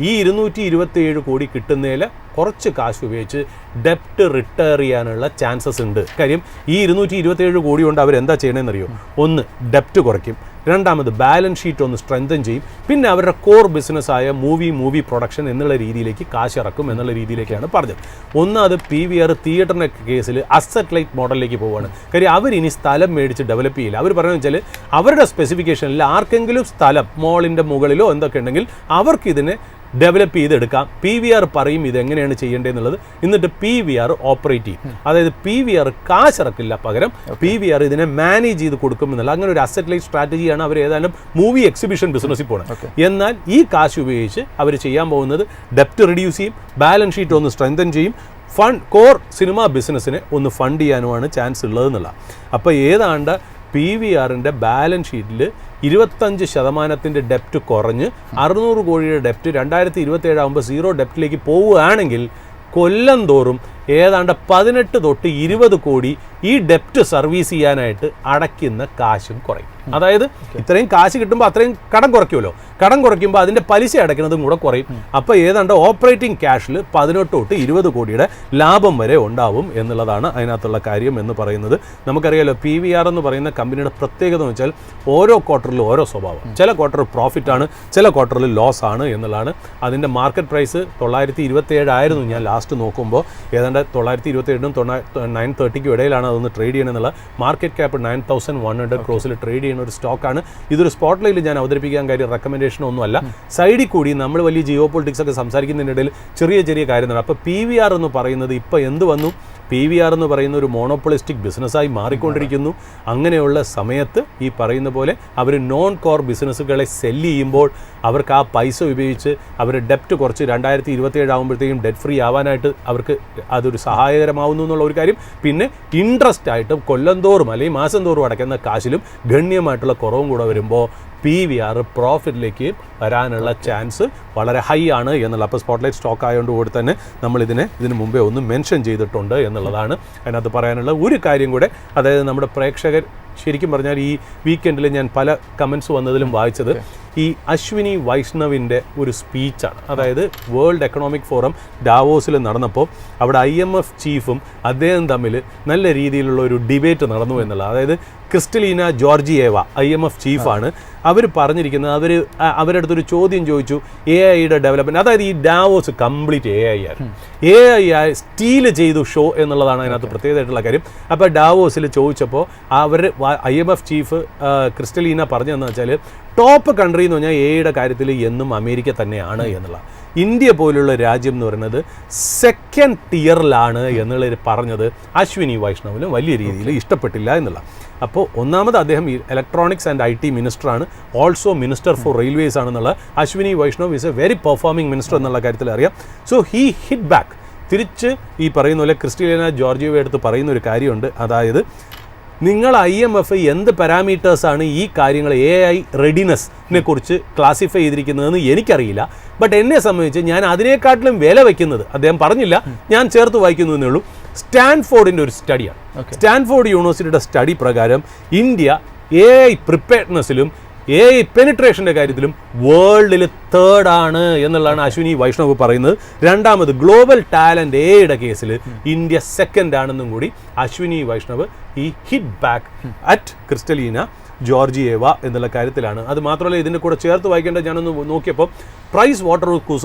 ഈ 227 കോടി കിട്ടുന്നതിൽ കുറച്ച് കാശ് ഉപയോഗിച്ച് ഡെപ്റ്റ് റിട്ടയർ ചെയ്യാനുള്ള ചാൻസസ് ഉണ്ട്. കാര്യം ഈ 227 കോടി കൊണ്ട് അവരെന്താ ചെയ്യണമെന്നറിയോ? ഒന്ന്, ഡെപ്റ്റ് കുറയ്ക്കും. രണ്ടാമത്, ബാലൻസ് ഷീറ്റ് ഒന്ന് സ്ട്രെങ്തൻ ചെയ്യും. പിന്നെ അവരുടെ കോർ ബിസിനസ്സായ മൂവി പ്രൊഡക്ഷൻ എന്നുള്ള രീതിയിലേക്ക് കാശ് ഇറക്കും എന്നുള്ള രീതിയിലേക്കാണ് പറഞ്ഞത്. ഒന്നാമത് PVR തിയേറ്ററിൻ്റെ കേസിൽ അസറ്റ് ലൈറ്റ് മോഡലിലേക്ക് പോവുകയാണ്. കാര്യം അവരിനി സ്ഥലം മേടിച്ച് ഡെവലപ്പ് ചെയ്യില്ല. അവർ പറയുന്നത് വെച്ചാൽ, അവരുടെ സ്പെസിഫിക്കേഷനിൽ ആർക്കെങ്കിലും സ്ഥലം മോളിൻ്റെ മുകളിലോ എന്തൊക്കെ ഉണ്ടെങ്കിൽ അവർക്കിതിനെ ഡെവലപ്പ് ചെയ്തെടുക്കാം. PVR പറയും ഇതെങ്ങനെയാണ് ചെയ്യേണ്ടതെന്നുള്ളത്. എന്നിട്ട് PVR ഓപ്പറേറ്റ് ചെയ്യും. അതായത് PVR കാശിറക്കില്ല, പകരം PVR ഇതിനെ മാനേജ് ചെയ്ത് കൊടുക്കുമെന്നുള്ള അങ്ങനെ ഒരു അസറ്റ് ലൈറ്റ് സ്ട്രാറ്റജിയാണ് അവർ ഏതായാലും മൂവി എക്സിബിഷൻ ബിസിനസ്സിൽ പോകുന്നത്. എന്നാൽ ഈ കാശ് ഉപയോഗിച്ച് അവർ ചെയ്യാൻ പോകുന്നത് ഡെപ്റ്റ് റിഡ്യൂസ് ചെയ്യും, ബാലൻസ് ഷീറ്റ് ഒന്ന് സ്ട്രെങ്തൻ ചെയ്യും, കോർ സിനിമ ബിസിനസ്സിനെ ഒന്ന് ഫണ്ട് ചെയ്യാനുമാണ് ചാൻസ് ഉള്ളതെന്നുള്ള. അപ്പോൾ ഏതാണ്ട് PVRന്റെ ബാലൻസ് ഷീറ്റിൽ 25% ഡെപ്റ്റ് കുറഞ്ഞ് 600 കോടിയുടെ ഡെപ്റ്റ് 2027 ആകുമ്പോൾ 0 ഡെപ്റ്റിലേക്ക് പോവുകയാണെങ്കിൽ കൊല്ലം തോറും ഏതാണ്ട് 18 തൊട്ട് 20 കോടി ഈ ഡെപ്റ്റ് സർവീസ് ചെയ്യാനായിട്ട് അടയ്ക്കുന്ന കാശും കുറയും. അതായത് ഇത്രയും കാശ് കിട്ടുമ്പോൾ അത്രയും കടം കുറയ്ക്കുമല്ലോ. കടം കുറയ്ക്കുമ്പോൾ അതിൻ്റെ പലിശ അടയ്ക്കുന്നതും കൂടെ കുറയും. അപ്പോൾ ഏതാണ്ട് ഓപ്പറേറ്റിംഗ് ക്യാഷിൽ 18 തൊട്ട് 20 കോടിയുടെ ലാഭം വരെ ഉണ്ടാവും എന്നുള്ളതാണ് അതിനകത്തുള്ള കാര്യം എന്ന് പറയുന്നത്. നമുക്കറിയാലോ, PVR എന്ന് പറയുന്ന കമ്പനിയുടെ പ്രത്യേകത എന്ന് വെച്ചാൽ ഓരോ ക്വാർട്ടറിലും ഓരോ സ്വഭാവം. ചില ക്വാർട്ടർ പ്രോഫിറ്റാണ്, ചില ക്വാർട്ടറിൽ ലോസ് ആണ് എന്നുള്ളതാണ്. അതിൻ്റെ മാർക്കറ്റ് പ്രൈസ് 927 ആയിരുന്നു ഞാൻ ലാസ്റ്റ് നോക്കുമ്പോൾ. ഏതാണ്ട് 927-നും 930-ക്കും ഇടയിലാണ് അതൊന്ന് ട്രേഡ് ചെയ്യണമെന്നുള്ള. മാർക്കറ്റ് ക്യാപ്പ് 9100 ക്രോസിൽ ട്രേഡ് ചെയ്യുന്ന ഒരു സ്റ്റോക്കാണ്. ഇതൊരു സ്പോട്ട് ലൈനിൽ ഞാൻ അവതരിപ്പിക്കാൻ കാര്യം റെക്കമെൻഡേഷൻ ഒന്നുമല്ല. സൈഡിൽ കൂടി നമ്മൾ വലിയ ജിയോ പൊളിറ്റിക്സ് ഒക്കെ സംസാരിക്കുന്നതിനിടയിൽ ചെറിയ കാര്യങ്ങളാണ്. അപ്പോൾ PVR എന്ന് പറയുന്നത് ഇപ്പോൾ എന്ത് വന്നു? PVR എന്ന് പറയുന്ന ഒരു മോണോപ്പൊളിസ്റ്റിക് ബിസിനസ്സായി മാറിക്കൊണ്ടിരിക്കുന്നു. അങ്ങനെയുള്ള സമയത്ത് ഈ പറയുന്ന പോലെ അവർ നോൺ കോർ ബിസിനസ്സുകളെ സെല്ല് ചെയ്യുമ്പോൾ അവർക്ക് ആ പൈസ ഉപയോഗിച്ച് അവർ ഡെപ്റ്റ് കുറച്ച് 2027 ആകുമ്പോഴത്തേക്കും ഡെറ്റ് ഫ്രീ ആവാനായിട്ട് അവർക്ക് അതൊരു സഹായകരമാവുന്നു എന്നുള്ള ഒരു കാര്യം. പിന്നെ ഇൻട്രസ്റ്റ് ആയിട്ടും കൊല്ലം തോറും അല്ലെങ്കിൽ മാസം തോറും അടയ്ക്കുന്ന കാശിലും ഗണ്യമായിട്ടുള്ള കുറവും കൂടെ വരുമ്പോൾ PVR പ്രോഫിറ്റിലേക്ക് വരാനുള്ള ചാൻസ് വളരെ ഹൈ ആണ് എന്നുള്ള. അപ്പോൾ സ്പോട്ട്ലൈറ്റ് സ്റ്റോക്ക് ആയതുകൊണ്ട് കൂടി തന്നെ ഇതിന് മുമ്പേ ഒന്ന് മെൻഷൻ ചെയ്തിട്ടുണ്ട് എന്നുള്ളതാണ് അതിനകത്ത് പറയാനുള്ള ഒരു കാര്യം കൂടെ. അതായത് നമ്മുടെ പ്രേക്ഷകർ ശരിക്കും പറഞ്ഞാൽ ഈ വീക്കെൻഡിൽ ഞാൻ പല കമൻസ് വന്നതിലും വായിച്ചത് ഈ അശ്വിനി വൈഷ്ണവിൻ്റെ ഒരു സ്പീച്ചാണ്. അതായത് വേൾഡ് എക്കണോമിക് ഫോറം ഡാവോസിൽ നടന്നപ്പോൾ അവിടെ IMF ചീഫും അദ്ദേഹം തമ്മിൽ നല്ല രീതിയിലുള്ള ഒരു ഡിബേറ്റ് നടന്നു എന്നുള്ള. അതായത് ക്രിസ്റ്റലീന ജോർജിയേവ IMF ചീഫാണ്. അവർ പറഞ്ഞിരിക്കുന്നത്, അവരുടെ അടുത്തൊരു ചോദ്യം ചോദിച്ചു, AI-യുടെ ഡെവലപ്മെൻറ്റ്. അതായത് ഈ ഡാവോസ് കംപ്ലീറ്റ് AI ആണ്. AI സ്റ്റീൽ ചെയ്തു ഷോ എന്നുള്ളതാണ് അതിനകത്ത് പ്രത്യേകമായിട്ടുള്ള കാര്യം. അപ്പോൾ ഡാവോസിൽ ചോദിച്ചപ്പോൾ അവർ IMF ചീഫ് ക്രിസ്റ്റലീന പറഞ്ഞതെന്ന് വെച്ചാൽ, ടോപ്പ് കൺട്രി എന്ന് പറഞ്ഞാൽ AI-യുടെ കാര്യത്തിൽ എന്നും അമേരിക്ക തന്നെയാണ് എന്നുള്ള. ഇന്ത്യ പോലുള്ള രാജ്യം എന്ന് പറയുന്നത് സെക്കൻഡ് ടിയറിലാണ് എന്നുള്ളത് പറഞ്ഞത് അശ്വിനി വൈഷ്ണവിന് വലിയ രീതിയിൽ ഇഷ്ടപ്പെട്ടില്ല എന്നുള്ള. അപ്പോൾ ഒന്നാമത് അദ്ദേഹം ഇലക്ട്രോണിക്സ് ആൻഡ് IT മിനിസ്റ്ററാണ്, ഓൾസോ മിനിസ്റ്റർ ഫോർ റെയിൽവേസ് ആണെന്നുള്ള. Ashwini Vaishnaw is a very performing minister എന്നുള്ള കാര്യത്തിൽ അറിയാം. So he hit back. തിരിച്ച് ഈ പറയുന്ന പോലെ ക്രിസ്റ്റലീന ജോർജിയേവ എടുത്ത് പറയുന്ന ഒരു കാര്യമുണ്ട്. അതായത് നിങ്ങൾ IMF എന്ത് പാരാമീറ്റേഴ്സാണ് ഈ കാര്യങ്ങൾ AI റെഡിനെസ്സിനെ കുറിച്ച് ക്ലാസിഫൈ ചെയ്തിരിക്കുന്നതെന്ന് എനിക്കറിയില്ല. ബട്ട് എന്നെ സംബന്ധിച്ച് ഞാൻ അതിനേക്കാട്ടിലും വില വയ്ക്കുന്നത്, അദ്ദേഹം പറഞ്ഞില്ല, ഞാൻ ചേർത്ത് വായിക്കുന്നു എന്നേ ഉള്ളൂ, സ്റ്റാൻഫോർഡിൻ്റെ ഒരു സ്റ്റഡിയാണ്. സ്റ്റാൻഫോർഡ് യൂണിവേഴ്സിറ്റിയുടെ സ്റ്റഡി പ്രകാരം ഇന്ത്യ AI പ്രിപ്പയർനെസ്സിലും AI പെനിട്രേഷൻ്റെ കാര്യത്തിലും വേൾഡിൽ തേർഡാണ് എന്നുള്ളതാണ് അശ്വിനി വൈഷ്ണവ് പറയുന്നത്. രണ്ടാമത് ഗ്ലോബൽ ടാലൻറ്റ് AI-യുടെ കേസിൽ ഇന്ത്യ സെക്കൻഡ് ആണെന്നും കൂടി അശ്വിനി വൈഷ്ണവ് ഈ hit back at Kristalina Georgieva എന്നുള്ള കാര്യത്തിലാണ്. അത് മാത്രമല്ല ഇതിൻ്റെ കൂടെ ചേർത്ത് വായിക്കേണ്ടത് ഞാനൊന്ന് നോക്കിയപ്പോൾ പ്രൈസ് വാട്ടർ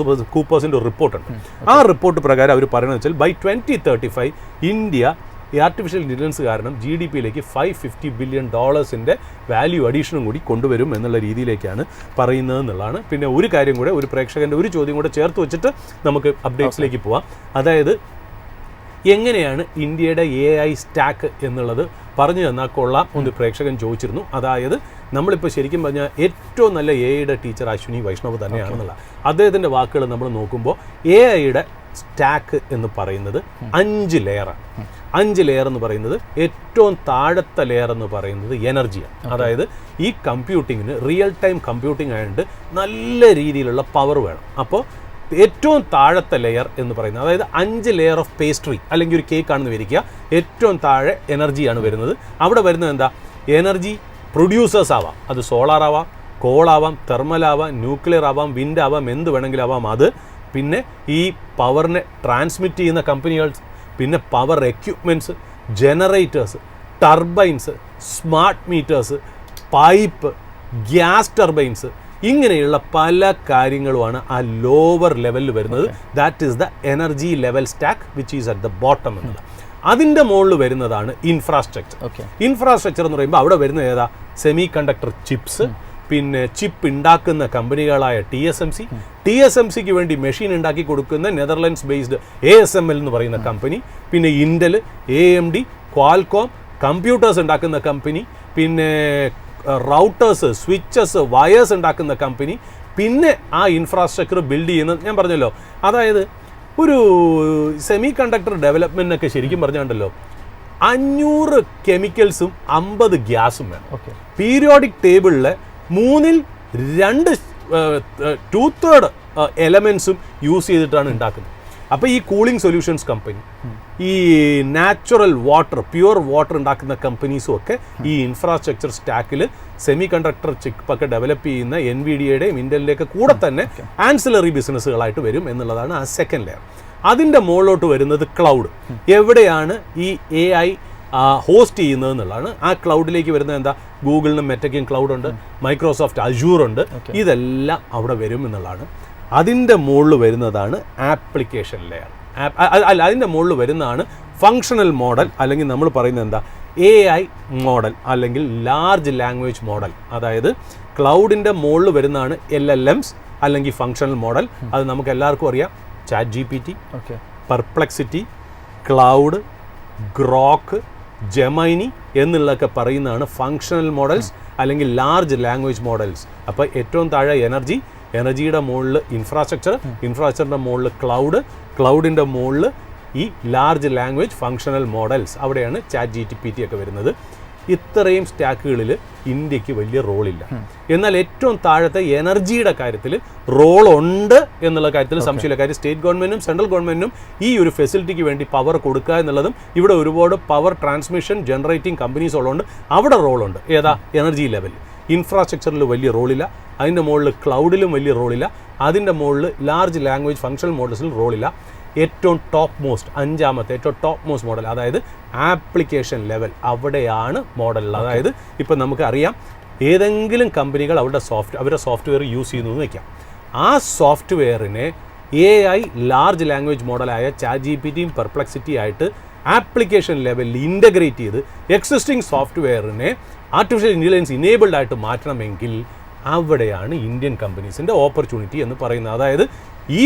കൂപ്പേഴ്സിൻ്റെ റിപ്പോർട്ടുണ്ട്. ആ റിപ്പോർട്ട് പ്രകാരം അവർ പറയുന്നത് വെച്ചാൽ ബൈ 2035 ഇന്ത്യ ഈ ആർട്ടിഫിഷ്യൽ ഇൻ്റലിജൻസ് കാരണം GDP-യിലേക്ക് $550 ബില്യൺ വാല്യൂ അഡീഷനും കൂടി കൊണ്ടുവരും എന്നുള്ള രീതിയിലേക്കാണ് പറയുന്നത് എന്നുള്ളതാണ്. പിന്നെ ഒരു കാര്യം കൂടെ, ഒരു പ്രേക്ഷകൻ്റെ ഒരു ചോദ്യം കൂടെ ചേർത്ത് വെച്ചിട്ട് നമുക്ക് അപ്ഡേറ്റ്സിലേക്ക് പോവാം. അതായത് എങ്ങനെയാണ് ഇന്ത്യയുടെ AI സ്റ്റാക്ക് എന്നുള്ളത് പറഞ്ഞു തന്നാൽ കൊള്ളാം എന്ന് പ്രേക്ഷകൻ ചോദിച്ചിരുന്നു. അതായത് നമ്മളിപ്പോൾ ശരിക്കും പറഞ്ഞാൽ ഏറ്റവും നല്ല AI ടീച്ചർ അശ്വിനി വൈഷ്ണവ് തന്നെയാണെന്നുള്ള അദ്ദേഹത്തിൻ്റെ വാക്കുകൾ നമ്മൾ നോക്കുമ്പോൾ AI സ്റ്റാക്ക് എന്ന് പറയുന്നത് 5 ലെയറാണ്. 5 ലെയർ എന്ന് പറയുന്നത് ഏറ്റവും താഴത്തെ ലെയർ എന്ന് പറയുന്നത് എനർജിയാണ്. അതായത് ഈ കമ്പ്യൂട്ടിങ്ങിന് റിയൽ ടൈം കമ്പ്യൂട്ടിംഗ് ആയതുകൊണ്ട് നല്ല രീതിയിലുള്ള പവർ വേണം. അപ്പോൾ ഏറ്റവും താഴത്തെ ലെയർ എന്ന് പറയുന്നത്, അതായത് 5 ലെയർ ഓഫ് പേസ്ട്രി അല്ലെങ്കിൽ ഒരു കേക്ക് ആണെന്ന് വിരിക്കുക, ഏറ്റവും താഴെ എനർജിയാണ് വരുന്നത്. അവിടെ വരുന്നത് എന്താ, എനർജി പ്രൊഡ്യൂസേഴ്സ് ആവാം, അത് സോളാർ ആവാം, കോളാവാം, തെർമലാവാം, ന്യൂക്ലിയർ ആവാം, വിൻഡ് ആവാം, എന്ത് വേണമെങ്കിലും ആവാം. അത് പിന്നെ ഈ പവറിനെ ട്രാൻസ്മിറ്റ് ചെയ്യുന്ന കമ്പനികൾ, പിന്നെ power equipments, generators, turbines, smart metres, pipe, gas turbines, ഇങ്ങനെയുള്ള പല കാര്യങ്ങളുമാണ് ആ ലോവർ ലെവലിൽ വരുന്നത്. That is the energy level stack which is at the bottom എന്നുള്ളത്. അതിൻ്റെ മുകളിൽ വരുന്നതാണ് ഇൻഫ്രാസ്ട്രക്ചർ. ഇൻഫ്രാസ്ട്രക്ചർ എന്ന് പറയുമ്പോൾ അവിടെ വരുന്നത് ഏതാ, സെമി കണ്ടക്ടർ ചിപ്സ്, പിന്നെ ചിപ്പ് ഉണ്ടാക്കുന്ന കമ്പനികളായ TSMC വേണ്ടി മെഷീൻ ഉണ്ടാക്കി കൊടുക്കുന്ന നെതർലൻഡ്സ് ബേസ്ഡ് ASML എന്ന് പറയുന്ന കമ്പനി, പിന്നെ ഇൻറ്റൽ, AMD, ക്വാൽകോം, കമ്പ്യൂട്ടേഴ്സ് ഉണ്ടാക്കുന്ന കമ്പനി, പിന്നെ റൗട്ടേഴ്സ്, സ്വിച്ചസ്, വയേഴ്സ് ഉണ്ടാക്കുന്ന കമ്പനി, പിന്നെ ആ ഇൻഫ്രാസ്ട്രക്ചർ ബിൽഡ് ചെയ്യുന്നത് ഞാൻ പറഞ്ഞല്ലോ. അതായത് ഒരു സെമി കണ്ടക്ടർ ഡെവലപ്മെൻറ്റിനൊക്കെ ശരിക്കും പറഞ്ഞുണ്ടല്ലോ 500 കെമിക്കൽസും 50 ഗ്യാസും വേണം. പീരിയോഡിക് ടേബിളിലെ 2/3 എലമെൻസും യൂസ് ചെയ്തിട്ടാണ് ഉണ്ടാക്കുന്നത്. അപ്പോൾ ഈ കൂളിംഗ് സൊല്യൂഷൻസ് കമ്പനി, ഈ നാച്ചുറൽ വാട്ടർ, പ്യുവർ വാട്ടർ ഉണ്ടാക്കുന്ന കമ്പനീസും ഒക്കെ ഈ ഇൻഫ്രാസ്ട്രക്ചർ സ്റ്റാക്കിൽ സെമി കണ്ടക്ടർ ചിപ്പൊക്കെ ഡെവലപ്പ് ചെയ്യുന്ന NVIDIAയുടെയും ഇൻ്റലിൻ്റെയൊക്കെ കൂടെ തന്നെ ആൻസിലറി ബിസിനസ്സുകളായിട്ട് വരും എന്നുള്ളതാണ് ആ സെക്കൻഡ് ലെയർ. അതിൻ്റെ മുകളിലോട്ട് വരുന്നത് ക്ലൗഡ്. എവിടെയാണ് ഈ AI ഹോസ്റ്റ് ചെയ്യുന്നത് എന്നുള്ളതാണ്. ആ ക്ലൗഡിലേക്ക് വരുന്നത് എന്താ, ഗൂഗിളിനും മെറ്റയ്ക്കും ക്ലൗഡുണ്ട്, മൈക്രോസോഫ്റ്റ് അജൂറുണ്ട്, ഇതെല്ലാം അവിടെ വരും എന്നുള്ളതാണ്. അതിൻ്റെ മുകളിൽ വരുന്നതാണ് ആപ്ലിക്കേഷൻ ലെയർ. അതിൻ്റെ മുകളിൽ വരുന്നതാണ് ഫങ്ഷണൽ മോഡൽ, അല്ലെങ്കിൽ നമ്മൾ പറയുന്നത് എന്താ, AI മോഡൽ അല്ലെങ്കിൽ ലാർജ് ലാംഗ്വേജ് മോഡൽ. അതായത് ക്ലൗഡിൻ്റെ മുകളിൽ വരുന്നതാണ് LLMs അല്ലെങ്കിൽ ഫങ്ഷണൽ മോഡൽ. അത് നമുക്ക് എല്ലാവർക്കും അറിയാം, ChatGPT, പെർപ്ലെക്സിറ്റി, ക്ലൗഡ്, ഗ്രോക്ക്, ജെമൈനി എന്നുള്ളതൊക്കെ പറയുന്നതാണ് ഫങ്ഷണൽ മോഡൽസ് അല്ലെങ്കിൽ ലാർജ് ലാംഗ്വേജ് മോഡൽസ്. അപ്പോൾ ഏറ്റവും താഴെ എനർജിയുടെ മുകളിൽ ഇൻഫ്രാസ്ട്രക്ചറിൻ്റെ മുകളിൽ ക്ലൗഡിൻ്റെ മുകളിൽ ഈ ലാർജ് ലാംഗ്വേജ് ഫങ്ഷണൽ മോഡൽസ്, അവിടെയാണ് ChatGPT ഒക്കെ വരുന്നത്. ഇത്രയും സ്റ്റാക്കുകളിൽ ഇന്ത്യക്ക് വലിയ റോളില്ല. എന്നാൽ ഏറ്റവും താഴത്തെ എനർജിയുടെ കാര്യത്തിൽ റോളുണ്ട് എന്നുള്ള കാര്യത്തിൽ സംശയമില്ല. കാര്യം സ്റ്റേറ്റ് ഗവൺമെൻറ്റും സെൻട്രൽ ഗവൺമെൻറ്റും ഈ ഒരു ഫെസിലിറ്റിക്ക് വേണ്ടി പവർ കൊടുക്കുക എന്നുള്ളതും, ഇവിടെ ഒരുപാട് പവർ ട്രാൻസ്മിഷൻ ജനറേറ്റിംഗ് കമ്പനീസ് ഉള്ളതുകൊണ്ട് അവിടെ റോളുണ്ട്. ഏതാ, എനർജി ലെവലിൽ. ഇൻഫ്രാസ്ട്രക്ചറിൽ വലിയ റോളില്ല, അതിൻ്റെ മുകളിൽ ക്ലൗഡിലും വലിയ റോളില്ല, അതിൻ്റെ മുകളിൽ ലാർജ് ലാംഗ്വേജ് ഫങ്ഷണൽ മോഡൽസിൽ റോളില്ല. ഏറ്റവും ഏറ്റവും ടോപ്പ് മോസ്റ്റ് മോഡൽ, അതായത് ആപ്ലിക്കേഷൻ ലെവൽ, അവിടെയാണ് മോഡൽ. അതായത് ഇപ്പം നമുക്കറിയാം, ഏതെങ്കിലും കമ്പനികൾ അവരുടെ സോഫ്റ്റ്വെയർ യൂസ് ചെയ്യുന്നു എന്ന് വയ്ക്കാം. ആ സോഫ്റ്റ്വെയറിനെ AI ലാർജ് ലാംഗ്വേജ് മോഡലായ ChatGPTയും പെർപ്ലെക്സിറ്റി ആയിട്ട് ആപ്ലിക്കേഷൻ ലെവലിൽ ഇൻ്റഗ്രേറ്റ് ചെയ്ത് എക്സിസ്റ്റിംഗ് സോഫ്റ്റ്വെയറിനെ ആർട്ടിഫിഷ്യൽ ഇൻ്റലിജൻസ് ഇനേബിൾഡ് ആയിട്ട് മാറ്റണമെങ്കിൽ അവിടെയാണ് ഇന്ത്യൻ കമ്പനീസിൻ്റെ ഓപ്പർച്യൂണിറ്റി എന്ന് പറയുന്നത്. അതായത് ഈ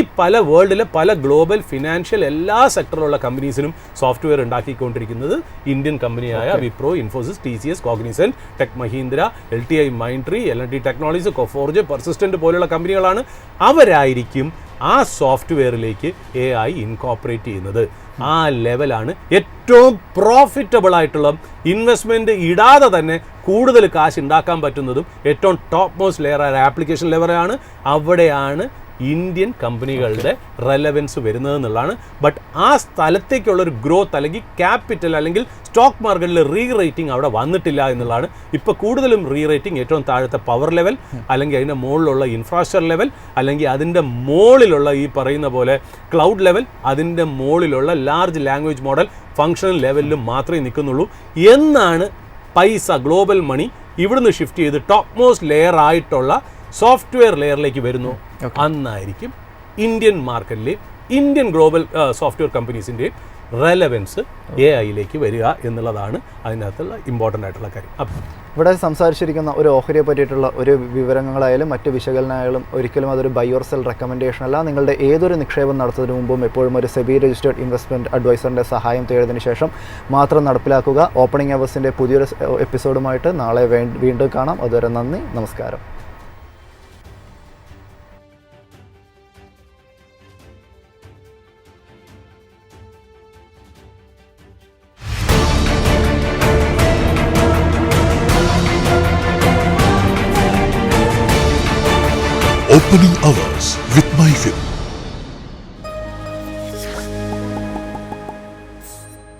വേൾഡിലെ പല ഗ്ലോബൽ ഫിനാൻഷ്യൽ എല്ലാ സെക്ടറിലുള്ള കമ്പനീസിനും സോഫ്റ്റ്വെയർ ഉണ്ടാക്കിക്കൊണ്ടിരിക്കുന്നത് ഇന്ത്യൻ കമ്പനിയായ Wipro, Infosys, TCS, Cognizant, tech Mahindra, LTI Mindtree, L&T technologies, Coforge, Persistent പോലുള്ള കമ്പനികളാണ്. അവരായിരിക്കും ആ സോഫ്റ്റ്വെയറിലേക്ക് AI ഇൻകോപ്പറേറ്റ് ചെയ്യുന്നത്. ആ ലെവലാണ് ഏറ്റവും പ്രോഫിറ്റബിൾ ആയിട്ടുള്ള, ഇൻവെസ്റ്റ്മെൻറ്റ് ഇടാതെ തന്നെ കൂടുതൽ കാശ് ഉണ്ടാക്കാൻ പറ്റുന്നതും ഏറ്റവും ടോപ്പ് മോസ്റ്റ് ലെയറായ ആപ്ലിക്കേഷൻ ലെവറാണ്. അവിടെയാണ് ഇന്ത്യൻ കമ്പനികളുടെ റെലവൻസ് വരുന്നത് എന്നുള്ളതാണ്. ബട്ട് ആ സ്ഥലത്തേക്കുള്ളൊരു ഗ്രോത്ത് അല്ലെങ്കിൽ ക്യാപിറ്റൽ അല്ലെങ്കിൽ സ്റ്റോക്ക് മാർക്കറ്റിൽ റേറ്റിംഗ് അവിടെ വന്നിട്ടില്ല എന്നുള്ളതാണ്. ഇപ്പോൾ കൂടുതലും റേറ്റിംഗ് ഏറ്റവും താഴത്തെ പവർ ലെവൽ അല്ലെങ്കിൽ അതിൻ്റെ മുകളിലുള്ള ഇൻഫ്രാസ്ട്രക്ചർ ലെവൽ അല്ലെങ്കിൽ അതിൻ്റെ മുകളിലുള്ള ഈ പറയുന്ന പോലെ ക്ലൗഡ് ലെവൽ, അതിൻ്റെ മുകളിലുള്ള ലാർജ് ലാംഗ്വേജ് മോഡൽ ഫങ്ഷണൽ ലെവലിലും മാത്രമേ നിൽക്കുന്നുള്ളൂ എന്നാണ് പൈസ, ഗ്ലോബൽ മണി ഇവിടുന്ന് ഷിഫ്റ്റ് ചെയ്ത് ടോപ്പ് മോസ്റ്റ് ലെയർ ആയിട്ടുള്ള സോഫ്റ്റ്വെയർ ലെയറിലേക്ക് വരുന്നു, അന്നായിരിക്കും ഇന്ത്യൻ മാർക്കറ്റിലെ ഇന്ത്യൻ ഗ്ലോബൽ സോഫ്റ്റ്വെയർ കമ്പനീസിൻ്റെയും റെലവൻസ് AI വരിക എന്നുള്ളതാണ് അതിനകത്തുള്ള ഇമ്പോർട്ടൻ്റ് ആയിട്ടുള്ള കാര്യം. ഇവിടെ സംസാരിച്ചിരിക്കുന്ന ഒരു ഓഹരിയെ പറ്റിയിട്ടുള്ള ഒരു വിവരങ്ങളായാലും മറ്റ് വിശകലനമായാലും ഒരിക്കലും അതൊരു ബൈ ഓർ സെൽ റെക്കമെൻഡേഷൻ അല്ല. നിങ്ങളുടെ ഏതൊരു നിക്ഷേപം നടത്തുന്നതിന് മുമ്പും എപ്പോഴും ഒരു സെബി രജിസ്റ്റേർഡ് ഇൻവെസ്റ്റ്മെൻറ്റ് അഡ്വൈസറിൻ്റെ സഹായം തേടിയതിനു ശേഷം മാത്രം നടപ്പിലാക്കുക. ഓപ്പണിംഗ് അവേഴ്സിൻ്റെ പുതിയൊരു എപ്പിസോഡുമായിട്ട് നാളെ വീണ്ടും കാണാം. അതുവരെ നന്ദി, നമസ്കാരം. Opening Hours with MyFin.